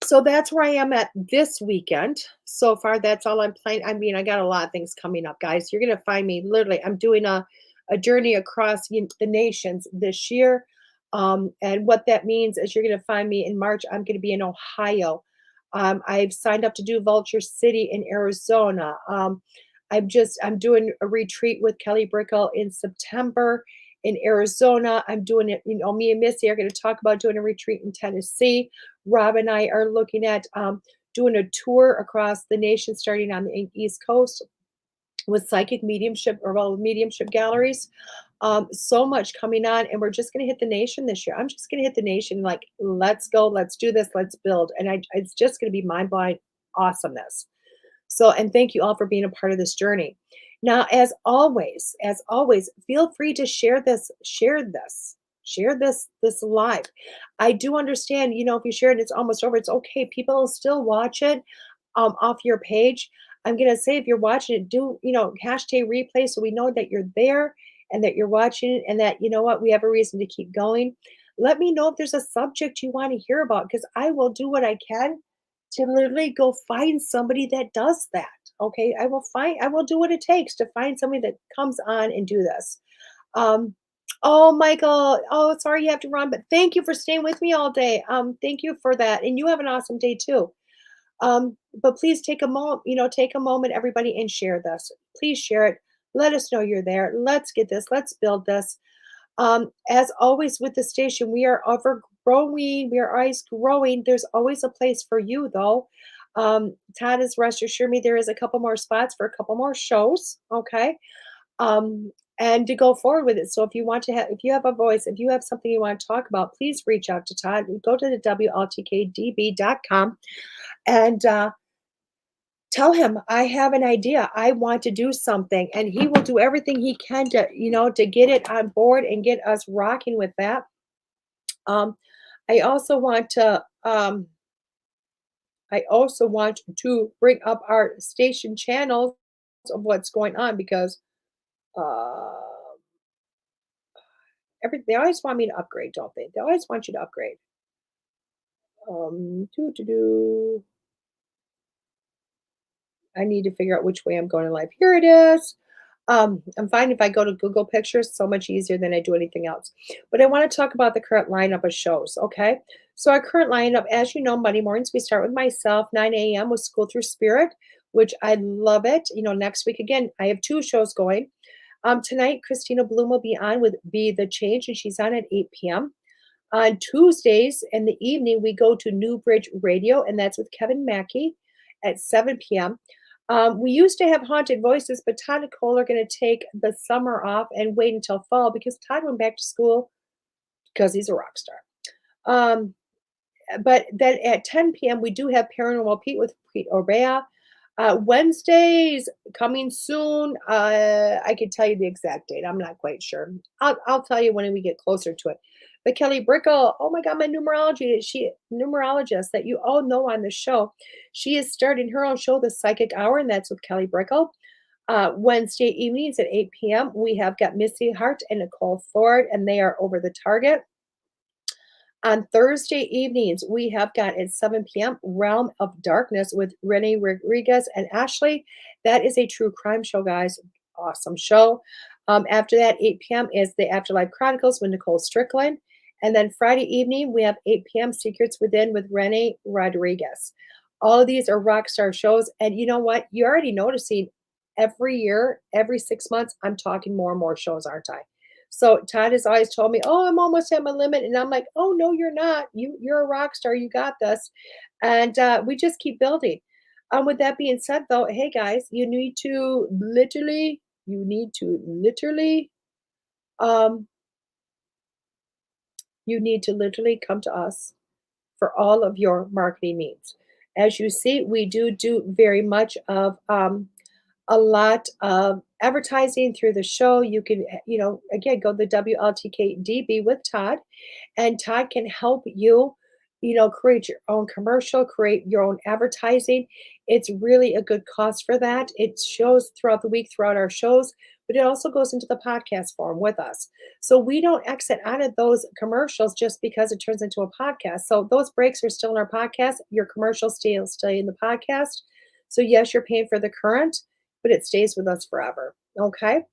[SPEAKER 2] So that's where I am at this weekend. So far, that's all I'm playing. I mean, I got a lot of things coming up, guys. You're going to find me literally. I'm doing a journey across the nations this year. And what that means is you're going to find me in March. I'm going to be in Ohio. I've signed up to do Vulture City in Arizona. I'm doing a retreat with Kelly Brickell in September in Arizona. I'm doing it, me and Missy are going to talk about doing a retreat in Tennessee. Rob and I are looking at doing a tour across the nation, starting on the East Coast with psychic mediumship or mediumship galleries. So much coming on, and we're just going to hit the nation this year. I'm just going to hit the nation, like, let's go, let's do this, let's build. And it's just going to be mind-blowing awesomeness. So, and thank you all for being a part of this journey. Now, as always, feel free to share this live. I do understand, if you share it, it's almost over. It's okay. People will still watch it off your page. I'm going to say, if you're watching it, do, hashtag replay so we know that you're there and that you're watching it, and that, we have a reason to keep going. Let me know if there's a subject you want to hear about, because I will do what I can to literally go find somebody that does that. Okay. I will do what it takes to find somebody that comes on and do this. Oh, Michael. Oh, sorry you have to run, but thank you for staying with me all day. Thank you for that. And you have an awesome day too. But please take a moment, everybody, and share this. Please share it. Let us know you're there. Let's get this. Let's build this. As always with the station, we are overgrowing. We are always growing. There's always a place for you, though. Todd has rest assured me there is a couple more spots for a couple more shows. Okay. and to go forward with it. So if you want to have, if you have a voice, if you have something you want to talk about, please reach out to Todd. Go to the WLTK-DB.com and tell him I have an idea. I want to do something, and he will do everything he can to, to get it on board and get us rocking with that. I also want to bring up our station channels of what's going on because uh, they always want me to upgrade, don't they? They always want you to upgrade. Do to do. I need to figure out which way I'm going in life. Here it is. I'm fine if I go to Google Pictures, so much easier than I do anything else. But I want to talk about the current lineup of shows, okay? So our current lineup, as you know, Monday mornings, we start with myself, 9 a.m. with School Through Spirit, which I love it. Next week, again, I have 2 shows going. Tonight, Christina Bloom will be on with Be the Change, and she's on at 8 p.m. On Tuesdays in the evening, we go to New Bridge Radio, and that's with Kevin Mackey at 7 p.m. We used to have Haunted Voices, but Todd and Cole are going to take the summer off and wait until fall because Todd went back to school because he's a rock star. But then at 10 p.m., we do have Paranormal Pete with Pete Orbea. Wednesdays coming soon. I can tell you the exact date. I'm not quite sure. I'll tell you when we get closer to it. But Kelly Brickle, oh my God, my numerologist that you all know on the show. She is starting her own show, The Psychic Hour, and that's with Kelly Brickle. Wednesday evenings at 8 p.m., we have got Missy Hart and Nicole Ford, and they are Over the Target. On Thursday evenings, we have got at 7 p.m. Realm of Darkness with Renee Rodriguez and Ashley. That is a true crime show, guys. Awesome show. After that, 8 p.m. is the Afterlife Chronicles with Nicole Strickland. And then Friday evening, we have 8 p.m. Secrets Within with Renee Rodriguez. All of these are rock star shows. And you know what? You're already noticing every year, every 6 months, I'm talking more and more shows, aren't I? So Todd has always told me, "Oh, I'm almost at my limit," and I'm like, "Oh no, you're not. You're a rock star. You got this." And we just keep building. With that being said, though, hey guys, you need to literally, um, come to us for all of your marketing needs. As you see, we do very much of a lot of advertising through the show. You can, again, go to the WLTK-DB with Todd, and Todd can help you, create your own commercial, create your own advertising. It's really a good cost for that. It shows throughout the week, throughout our shows, but it also goes into the podcast form with us. So we don't exit out of those commercials just because it turns into a podcast. So those breaks are still in our podcast. Your commercials stay in the podcast. So yes, you're paying for the current, but it stays with us forever. Okay.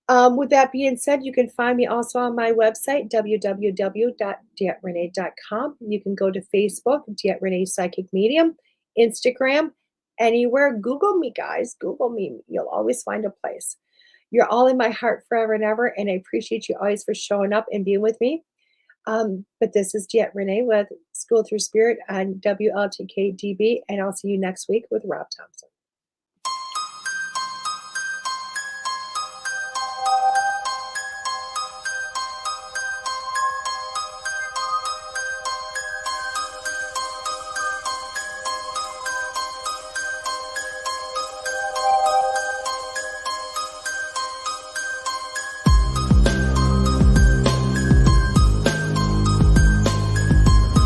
[SPEAKER 2] With that being said, you can find me also on my website, www.DeEtteRenee.com. You can go to Facebook, DeEtte Renee Psychic Medium, Instagram, anywhere. Google me, guys. Google me. You'll always find a place. You're all in my heart forever and ever, and I appreciate you always for showing up and being with me. But this is DeEtte Renee with School Through Spirit on WLTK-DB, and I'll see you next week with Rob Thompson.